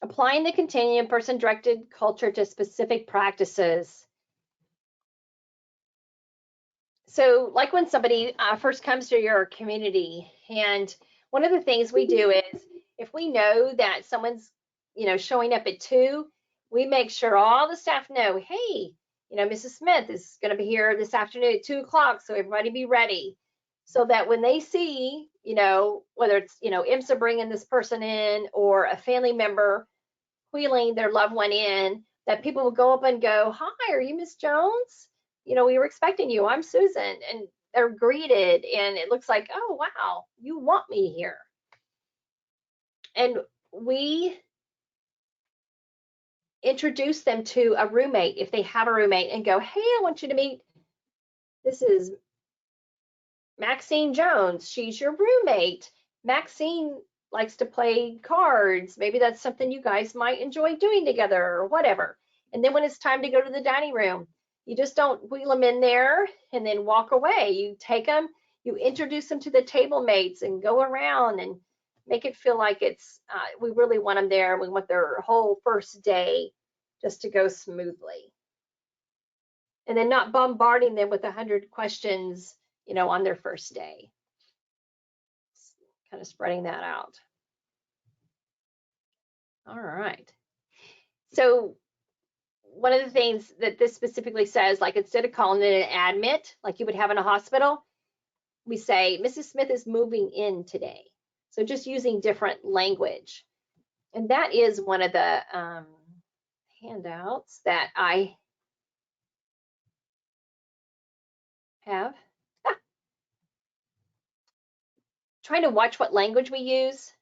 Applying the continuum person-directed culture to specific practices. So like when somebody first comes to your community, and one of the things we do is if we know that someone's, showing up at 2, we make sure all the staff know, hey, Mrs. Smith is going to be here this afternoon at 2 o'clock, so everybody be ready. So that when they see, whether it's, IMSA bringing this person in or a family member wheeling their loved one in, that people will go up and go, hi, are you Miss Jones? We were expecting you. I'm Susan. And they're greeted, and it looks like, oh, wow, you want me here. And we introduce them to a roommate if they have a roommate and go, hey, I want you to meet, this is Maxine Jones. She's your roommate. Maxine likes to play cards. Maybe that's something you guys might enjoy doing together or whatever. And then when it's time to go to the dining room, you just don't wheel them in there and then walk away. You take them, you introduce them to the table mates and go around and make it feel like it's, we really want them there. We want their whole first day just to go smoothly. And then not bombarding them with 100 questions, on their first day. Kind of spreading that out. All right. So one of the things that this specifically says, like instead of calling it an admit, like you would have in a hospital, we say, Mrs. Smith is moving in today. So just using different language. And that is one of the handouts that I have. Trying to watch what language we use.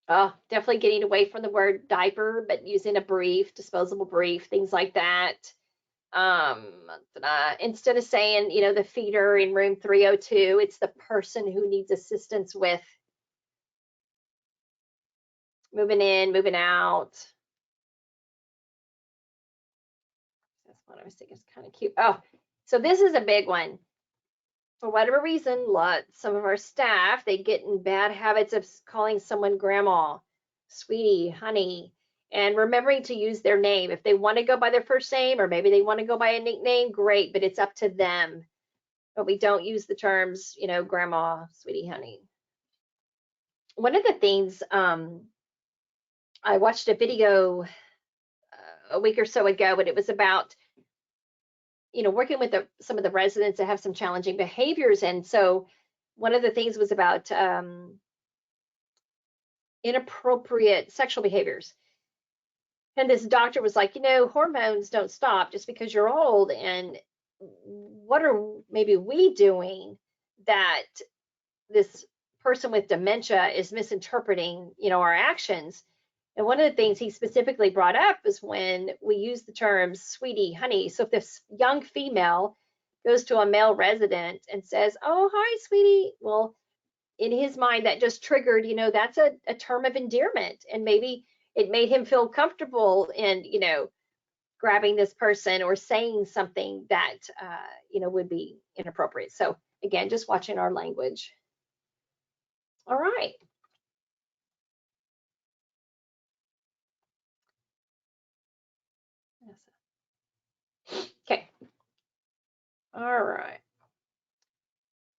Oh, definitely getting away from the word diaper, but using a brief, disposable brief, things like that. Instead of saying, the feeder in room 302, it's the person who needs assistance with moving in, moving out. That's what I was thinking. It's kind of cute. Oh, so this is a big one. For whatever reason, some of our staff, they get in bad habits of calling someone grandma, sweetie, honey. And remembering to use their name. If they want to go by their first name, or maybe they want to go by a nickname, great, but it's up to them. But we don't use the terms, you know, grandma, sweetie, honey. One of the things, I watched a video a week or so ago, and it was about, you know, working with some of the residents that have some challenging behaviors. And so one of the things was about inappropriate sexual behaviors. And this doctor was like, you know, hormones don't stop just because you're old. And what are maybe we doing that this person with dementia is misinterpreting, you know, our actions? And one of the things he specifically brought up is when we use the terms sweetie, honey. So if this young female goes to a male resident and says, oh, hi, sweetie, well, in his mind, that just triggered, you know, that's a term of endearment. And maybe it made him feel comfortable in, you know, grabbing this person or saying something that, you know, would be inappropriate. So again, just watching our language. All right. Okay. All right.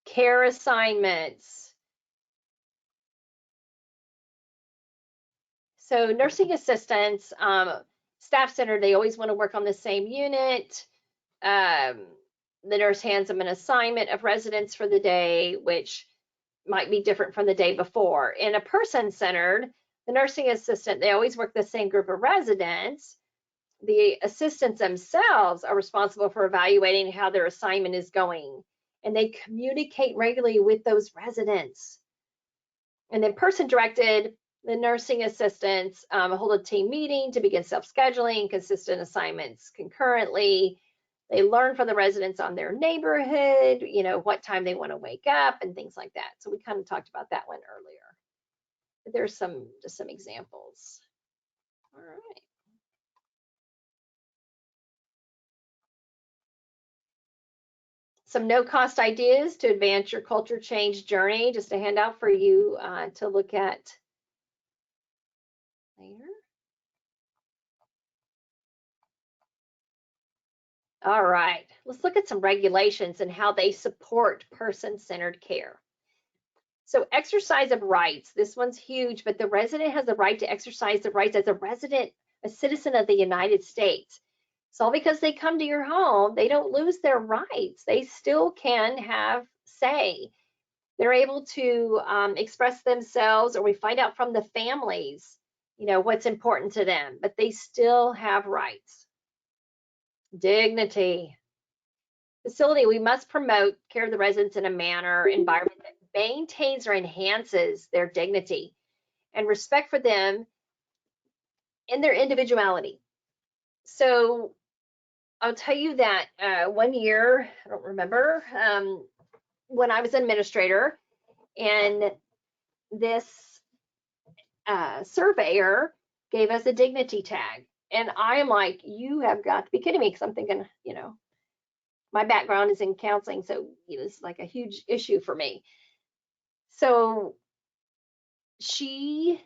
Care assignments. So nursing assistants, staff center, they always want to work on the same unit. The nurse hands them an assignment of residents for the day, which might be different from the day before. In a person-centered, the nursing assistant, they always work the same group of residents. The assistants themselves are responsible for evaluating how their assignment is going, and they communicate regularly with those residents. And then person-directed, the nursing assistants hold a team meeting to begin self-scheduling consistent assignments concurrently. They learn from the residents on their neighborhood, you know, what time they want to wake up and things like that. So we kind of talked about that one earlier. But there's just some examples. All right. Some no-cost ideas to advance your culture change journey. Just a handout for you to look at later. All right, let's look at some regulations and how they support person-centered care. So exercise of rights, this one's huge, but the resident has the right to exercise the rights as a resident, a citizen of the United States. It's all because they come to your home, they don't lose their rights. They still can have say. They're able to express themselves, or we find out from the families, you know, what's important to them, but they still have rights. Dignity. Facility, we must promote care of the residents in a manner, environment that maintains or enhances their dignity and respect for them in their individuality. So I'll tell you that 1 year, I don't remember, when I was an administrator, and this surveyor gave us a dignity tag. And I am like, you have got to be kidding me, because I'm thinking, you know, my background is in counseling, so it's like a huge issue for me. So she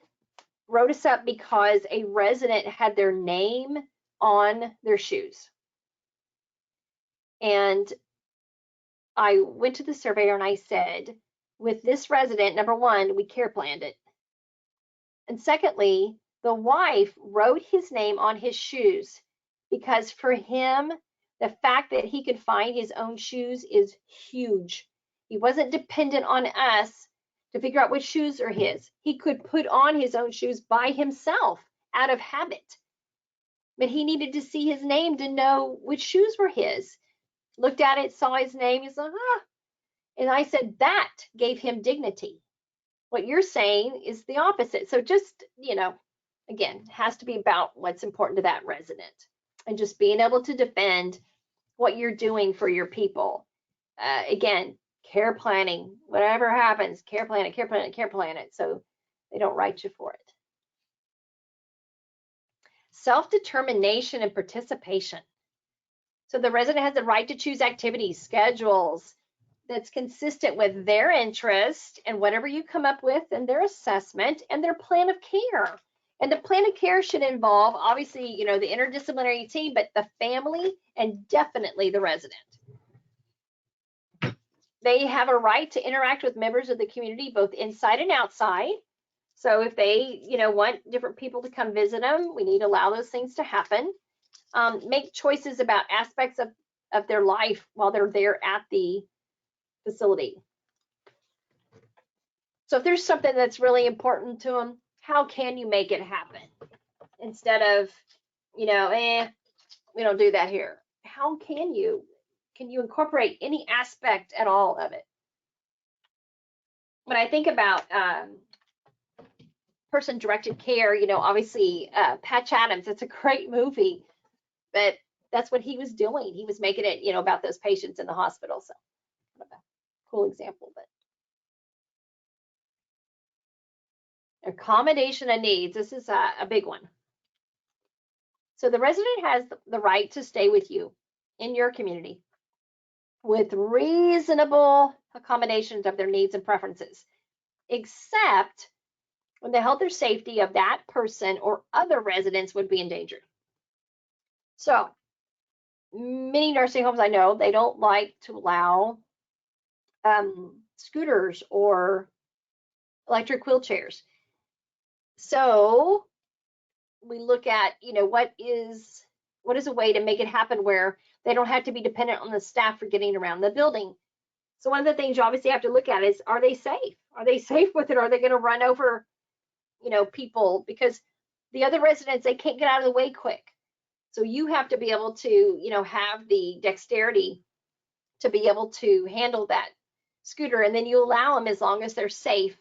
wrote us up because a resident had their name on their shoes. And I went to the surveyor and I said, with this resident, number one, we care planned it. And secondly, the wife wrote his name on his shoes because for him, the fact that he could find his own shoes is huge. He wasn't dependent on us to figure out which shoes are his. He could put on his own shoes by himself out of habit. But he needed to see his name to know which shoes were his. Looked at it, saw his name, he's like, ah. And I said, that gave him dignity. What you're saying is the opposite. So just, you know, again, it has to be about what's important to that resident and just being able to defend what you're doing for your people. Again, care planning, whatever happens, care plan it, care plan it, care plan it, so they don't write you for it. Self-determination and participation. So the resident has the right to choose activities, schedules that's consistent with their interest and whatever you come up with and their assessment and their plan of care. And the plan of care should involve, obviously, the interdisciplinary team, but the family and definitely the resident. They have a right to interact with members of the community, both inside and outside. So if they, want different people to come visit them, we need to allow those things to happen. Make choices about aspects of their life while they're there at the facility. So if there's something that's really important to them, how can you make it happen? Instead of, we don't do that here. How can you incorporate any aspect at all of it? When I think about person-directed care, obviously Patch Adams, it's a great movie, but that's what he was doing. He was making it, about those patients in the hospital. So kind of a cool example, but accommodation of needs. This is a big one. So the resident has the right to stay with you in your community with reasonable accommodations of their needs and preferences, except when the health or safety of that person or other residents would be endangered. So many nursing homes I know, they don't like to allow scooters or electric wheelchairs. So we look at, what is a way to make it happen where they don't have to be dependent on the staff for getting around the building. So one of the things you obviously have to look at is, are they safe? Are they safe with it? Are they going to run over, people? Because the other residents, they can't get out of the way quick. So you have to be able to, have the dexterity to be able to handle that scooter, and then you allow them as long as they're safe,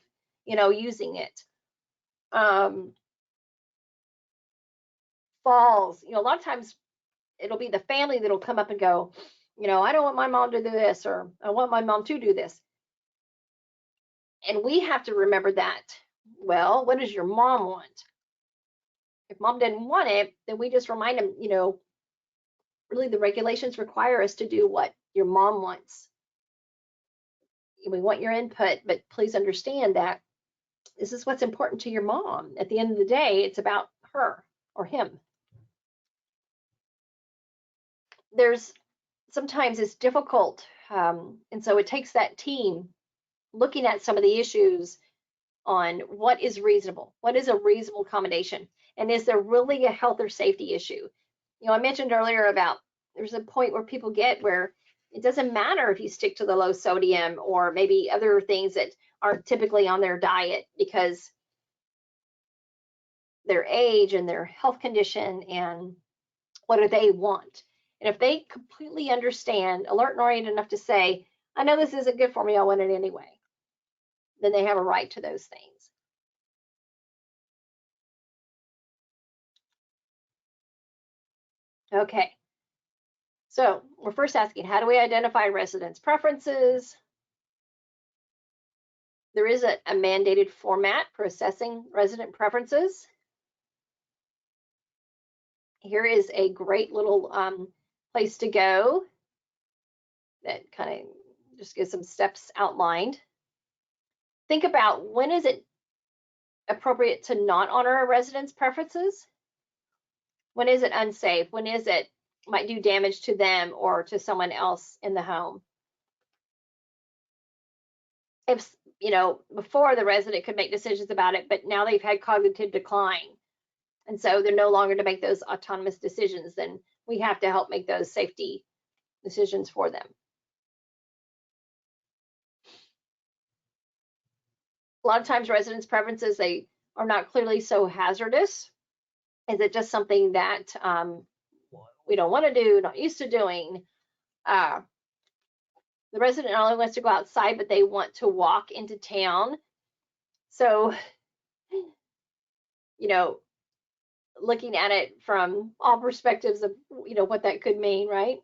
using it. Falls, a lot of times it'll be the family that'll come up and go, I don't want my mom to do this, or I want my mom to do this. And we have to remember that, well, what does your mom want? If mom didn't want it, then we just remind them, really the regulations require us to do what your mom wants. We want your input, but please understand that this is what's important to your mom. At the end of the day, it's about her or him. Sometimes it's difficult, and so it takes that team looking at some of the issues on what is reasonable, what is a reasonable accommodation, and is there really a health or safety issue? I mentioned earlier about there's a point where people get where it doesn't matter if you stick to the low sodium or maybe other things that aren't typically on their diet because their age and their health condition and what do they want. And if they completely understand, alert and oriented enough to say, I know this isn't good for me, I want it anyway, then they have a right to those things. Okay, so we're first asking, how do we identify residents' preferences? There is a mandated format for assessing resident preferences. Here is a great little place to go that kind of just gives some steps outlined. Think about, when is it appropriate to not honor a resident's preferences? When is it unsafe? When is it might do damage to them or to someone else in the home? If, before the resident could make decisions about it, but now they've had cognitive decline, and so they're no longer to make those autonomous decisions, then we have to help make those safety decisions for them. A lot of times residents' preferences, they are not clearly so hazardous. Is it just something that we don't want to do, not used to doing? The resident not only wants to go outside, but they want to walk into town. So, looking at it from all perspectives of, what that could mean, right?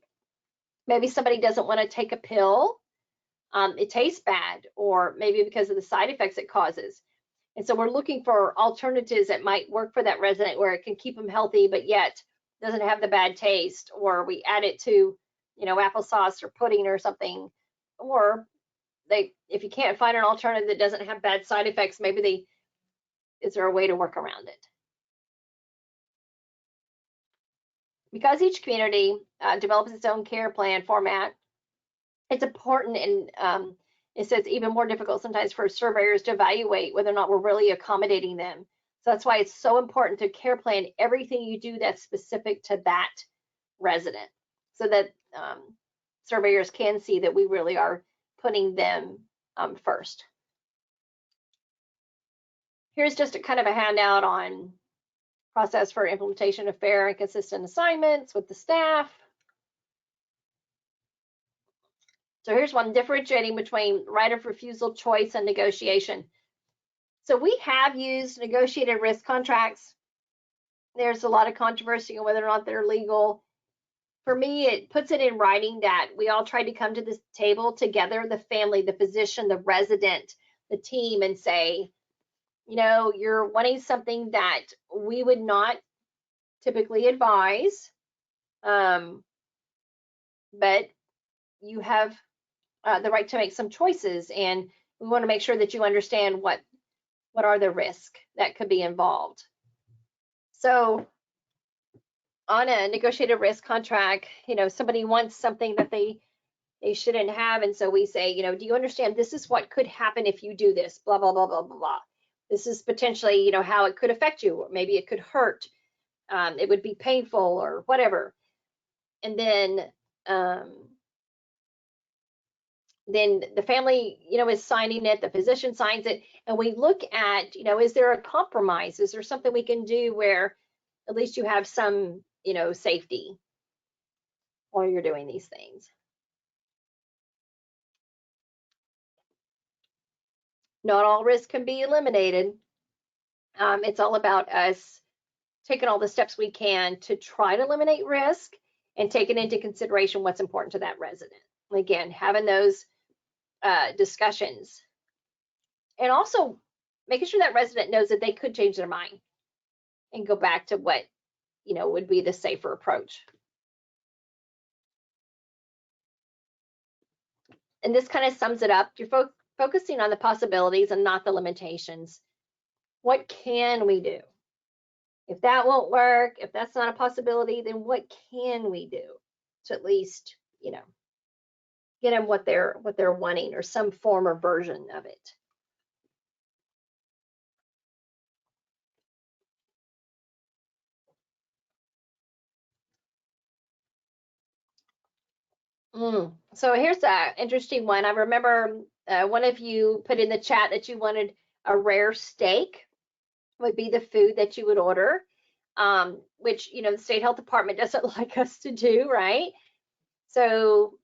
Maybe somebody doesn't want to take a pill. It tastes bad, or maybe because of the side effects it causes. And so we're looking for alternatives that might work for that resident where it can keep them healthy, but yet doesn't have the bad taste, or we add it to, applesauce or pudding or something. Or if you can't find an alternative that doesn't have bad side effects, maybe is there a way to work around it? because each community develops its own care plan format, it's important, and it says even more difficult sometimes for surveyors to evaluate whether or not we're really accommodating them. So that's why it's so important to care plan everything you do that's specific to that resident, so that surveyors can see that we really are putting them first. Here's just a kind of a handout on process for implementation of fair and consistent assignments with the staff. So here's one, differentiating between right of refusal, choice, and negotiation. So we have used negotiated risk contracts. There's a lot of controversy on whether or not they're legal. For me, it puts it in writing that we all tried to come to this table together, the family, the physician, the resident, the team, and say, you know, you're wanting something that we would not typically advise, but you have the right to make some choices, and we want to make sure that you understand what are the risks that could be involved. So on a negotiated risk contract, you know, somebody wants something that they shouldn't have, and so we say, you know, do you understand this is what could happen if you do this, blah, blah, blah, blah, blah, blah. This is potentially, you know, how it could affect you, or maybe it could hurt, it would be painful or whatever. And then the family, you know, is signing it, the physician signs it, and we look at, you know, is there a compromise? Is there something we can do where at least you have some, you know, safety while you're doing these things? Not all risk can be eliminated. It's all about us taking all the steps we can to try to eliminate risk and taking into consideration what's important to that resident. Again, having those discussions, and also making sure that resident knows that they could change their mind and go back to what, you know, would be the safer approach. And this kind of sums it up. You're focusing on the possibilities and not the limitations. What can we do? If that won't work, if that's not a possibility, then what can we do to at least, you know, get them what they're wanting, or some form or version of it. So here's an interesting one. I remember one of you put in the chat that you wanted a rare steak would be the food that you would order, which, you know, the state health department doesn't like us to do, right? So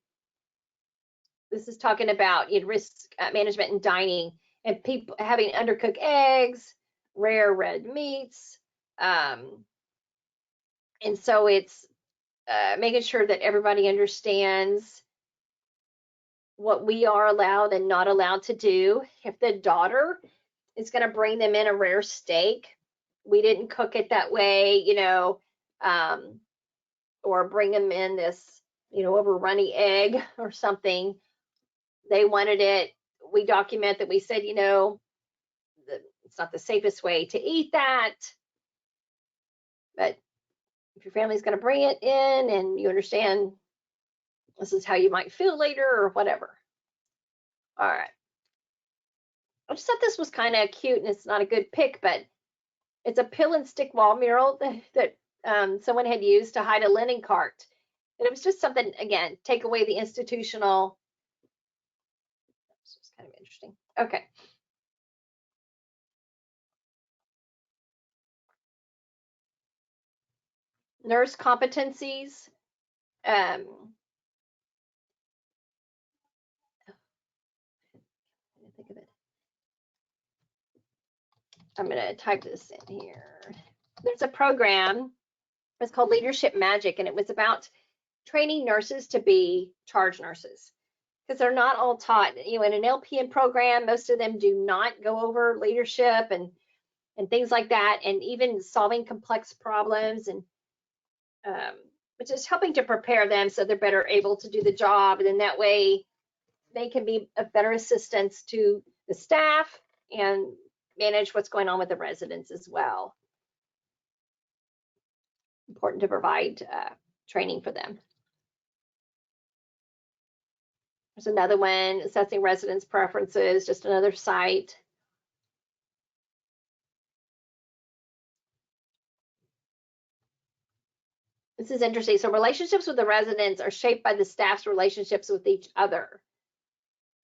this is talking about, you know, risk management and dining, and people having undercooked eggs, rare red meats, and so it's making sure that everybody understands what we are allowed and not allowed to do. If the daughter is going to bring them in a rare steak, we didn't cook it that way, you know, or bring them in this, you know, over runny egg or something. They wanted it. We document that we said, you know, it's not the safest way to eat that, but if your family's going to bring it in and you understand this is how you might feel later or whatever. All right. I just thought this was kind of cute, and it's not a good pick, but it's a pill and stick wall mural that someone had used to hide a linen cart. And it was just something, again, take away the institutional. It's just kind of interesting. Okay. Nurse competencies. Think of it. I'm going to type this in here. There's a program. It's called Leadership Magic, and it was about training nurses to be charge nurses, because they're not all taught. You know, in an LPN program, most of them do not go over leadership and things like that, and even solving complex problems, and which is helping to prepare them so they're better able to do the job, and then that way they can be a better assistance to the staff and manage what's going on with the residents as well. important to provide training for them. There's another one, assessing residents' preferences, just another site. This is interesting. So relationships with the residents are shaped by the staff's relationships with each other.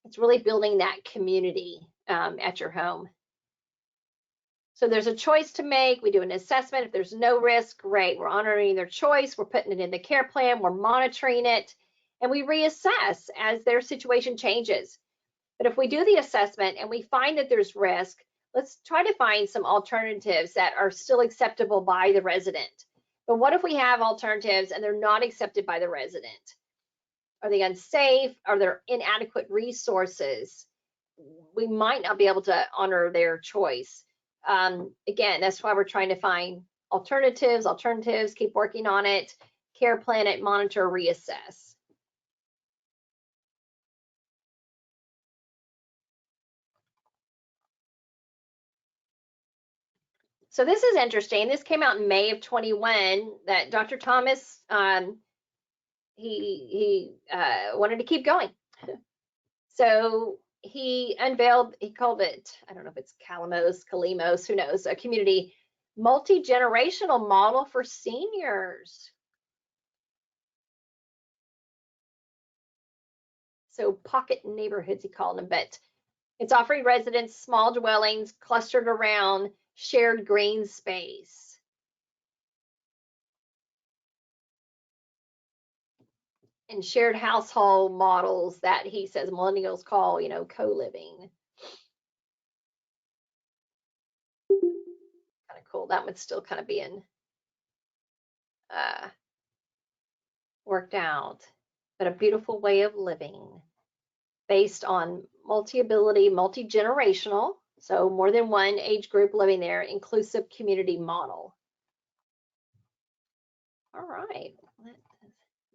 It's really building that community at your home. So there's a choice to make. We do an assessment. If there's no risk, great. We're honoring their choice. We're putting it in the care plan. We're monitoring it. And we reassess as their situation changes. But if we do the assessment and we find that there's risk, let's try to find some alternatives that are still acceptable by the resident. But what if we have alternatives and they're not accepted by the resident? Are they unsafe? Are there inadequate resources? We might not be able to honor their choice. Again, that's why we're trying to find alternatives, keep working on it, care plan it, monitor, reassess. So this is interesting. This came out in May of 21 that Dr. Thomas, he wanted to keep going. So he unveiled, he called it, I don't know if it's Kalimos, who knows, a community multi-generational model for seniors. So pocket neighborhoods, he called them, but it's offering residents small dwellings clustered around shared green space. And shared household models that he says millennials call, co-living. Kind of cool. That one's still kind of being worked out, but a beautiful way of living based on multi-ability, multi-generational, so more than one age group living there, inclusive community model. All right,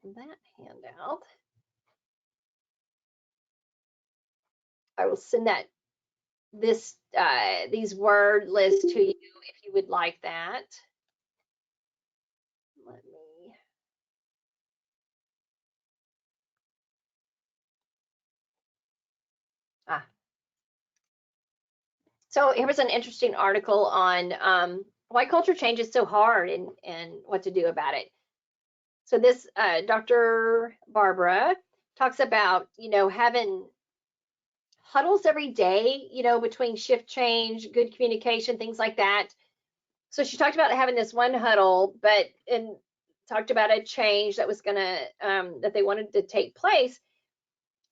that handout. I will send these word lists to you if you would like that. Let me. So here was an interesting article on why culture change is so hard and what to do about it. So this Dr. Barbara talks about, having huddles every day, between shift change, good communication, things like that. So she talked about having this one huddle, and talked about a change that was that they wanted to take place.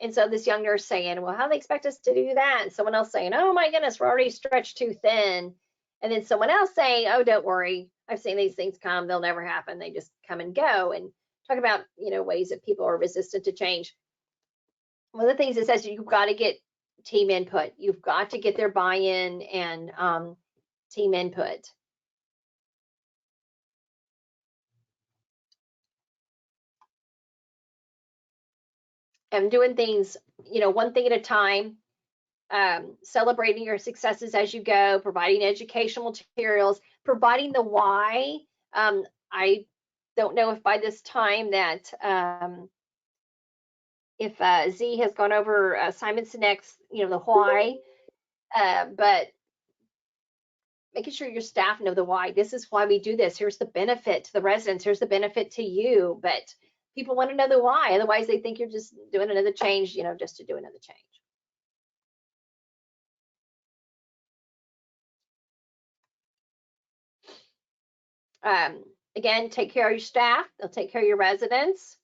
And so this young nurse saying, well, how do they expect us to do that? And someone else saying, oh my goodness, we're already stretched too thin. And then someone else saying, oh, don't worry, I've seen these things come, they'll never happen, they just come and go. And talk about, ways that people are resistant to change. One of the things it says, you've got to get team input. You've got to get their buy-in and team input. And doing things, one thing at a time, celebrating your successes as you go, providing educational materials, providing the why. I don't know if by this time that if Z has gone over Simon Sinek's, the why, but making sure your staff know the why. This is why we do this. Here's the benefit to the residents. Here's the benefit to you. But people want to know the why. Otherwise, they think you're just doing another change, just to do another change. Again, take care of your staff. They'll take care of your residents.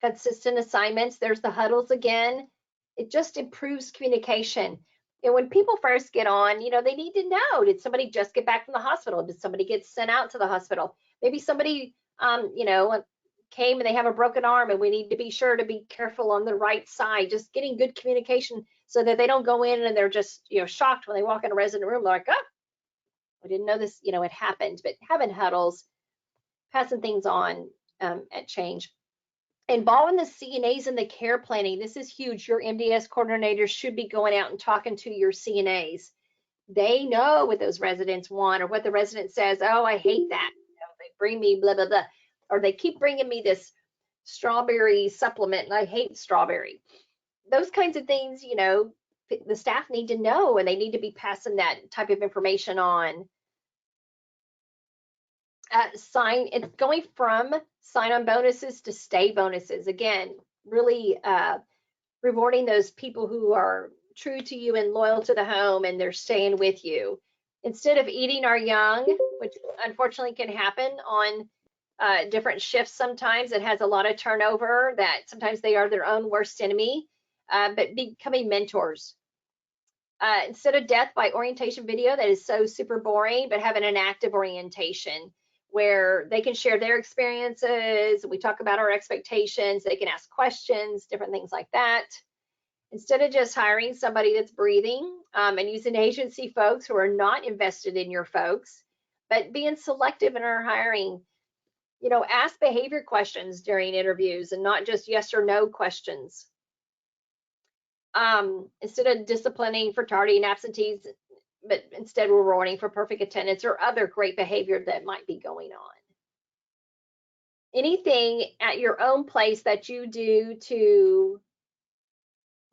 Consistent assignments. There's the huddles again. It just improves communication. And when people first get on, they need to know, did somebody just get back from the hospital? Did somebody get sent out to the hospital? Maybe somebody, came and they have a broken arm and we need to be sure to be careful on the right side. Just getting good communication so that they don't go in and they're just, shocked when they walk in a resident room. They're like, oh, I didn't know this, it happened. But having huddles, passing things on at change. Involving the CNAs in the care planning. This is huge. Your MDS coordinators should be going out and talking to your CNAs. They know what those residents want, or what the resident says, oh, I hate that. bring me blah, blah, blah. Or they keep bringing me this strawberry supplement and I hate strawberry. Those kinds of things, you know, the staff need to know and they need to be passing that type of information on. It's going from sign-on bonuses to stay bonuses. Again, really rewarding those people who are true to you and loyal to the home and they're staying with you. Instead of eating our young, which unfortunately can happen on different shifts sometimes, it has a lot of turnover that sometimes they are their own worst enemy, but becoming mentors. Instead of death by orientation video, that is so super boring, but having an active orientation where they can share their experiences. We talk about our expectations. They can ask questions, different things like that. Instead of just hiring somebody that's breathing and using agency folks who are not invested in your folks, but being selective in our hiring, you know, ask behavior questions during interviews and not just yes or no questions. Instead of disciplining for tardy and absentees, but instead rewarding for perfect attendance or other great behavior that might be going on. Anything at your own place that you do to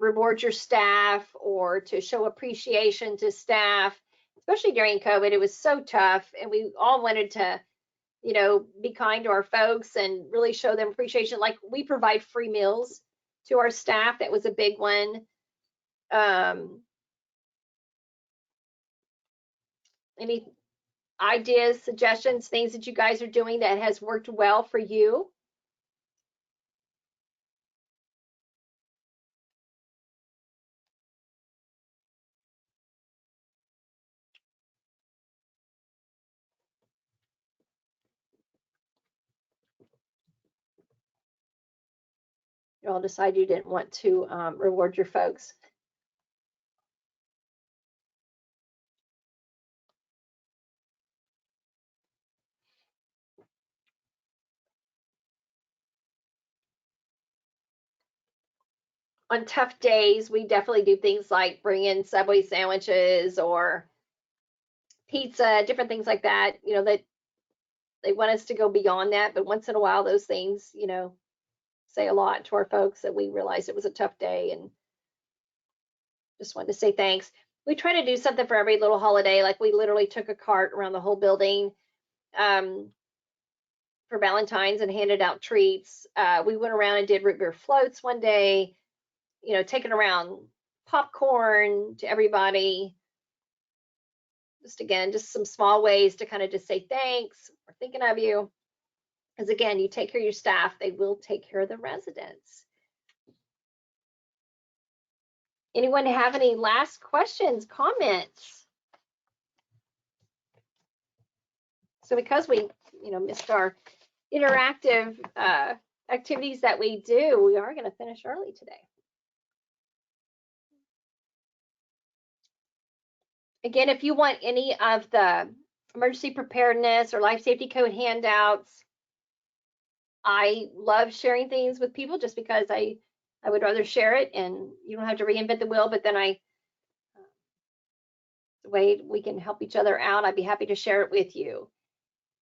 reward your staff or to show appreciation to staff, especially during COVID, it was so tough and we all wanted to, you know, be kind to our folks and really show them appreciation. Like we provide free meals to our staff. That was a big one. Any ideas, suggestions, things that you guys are doing that has worked well for you? You all decide you didn't want to reward your folks. On tough days, we definitely do things like bring in Subway sandwiches or pizza, different things like that. You know, that they want us to go beyond that, but once in a while, those things, you know, say a lot to our folks that we realized it was a tough day and just wanted to say thanks. We try to do something for every little holiday. Like we literally took a cart around the whole building for Valentine's and handed out treats. We went around and did root beer floats one day, you know, taking around popcorn to everybody. Just again, just some small ways to kind of just say thanks. We're thinking of you. Because again, you take care of your staff, they will take care of the residents. Anyone have any last questions, comments? So because we, you know, missed our interactive activities that we do, we are going to finish early today. Again, if you want any of the emergency preparedness or life safety code handouts, I love sharing things with people just because I would rather share it and you don't have to reinvent the wheel, but then the way we can help each other out, I'd be happy to share it with you.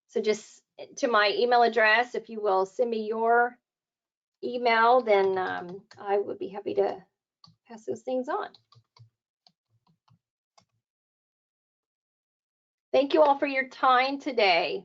So just to my email address, if you will send me your email, then I would be happy to pass those things on. Thank you all for your time today.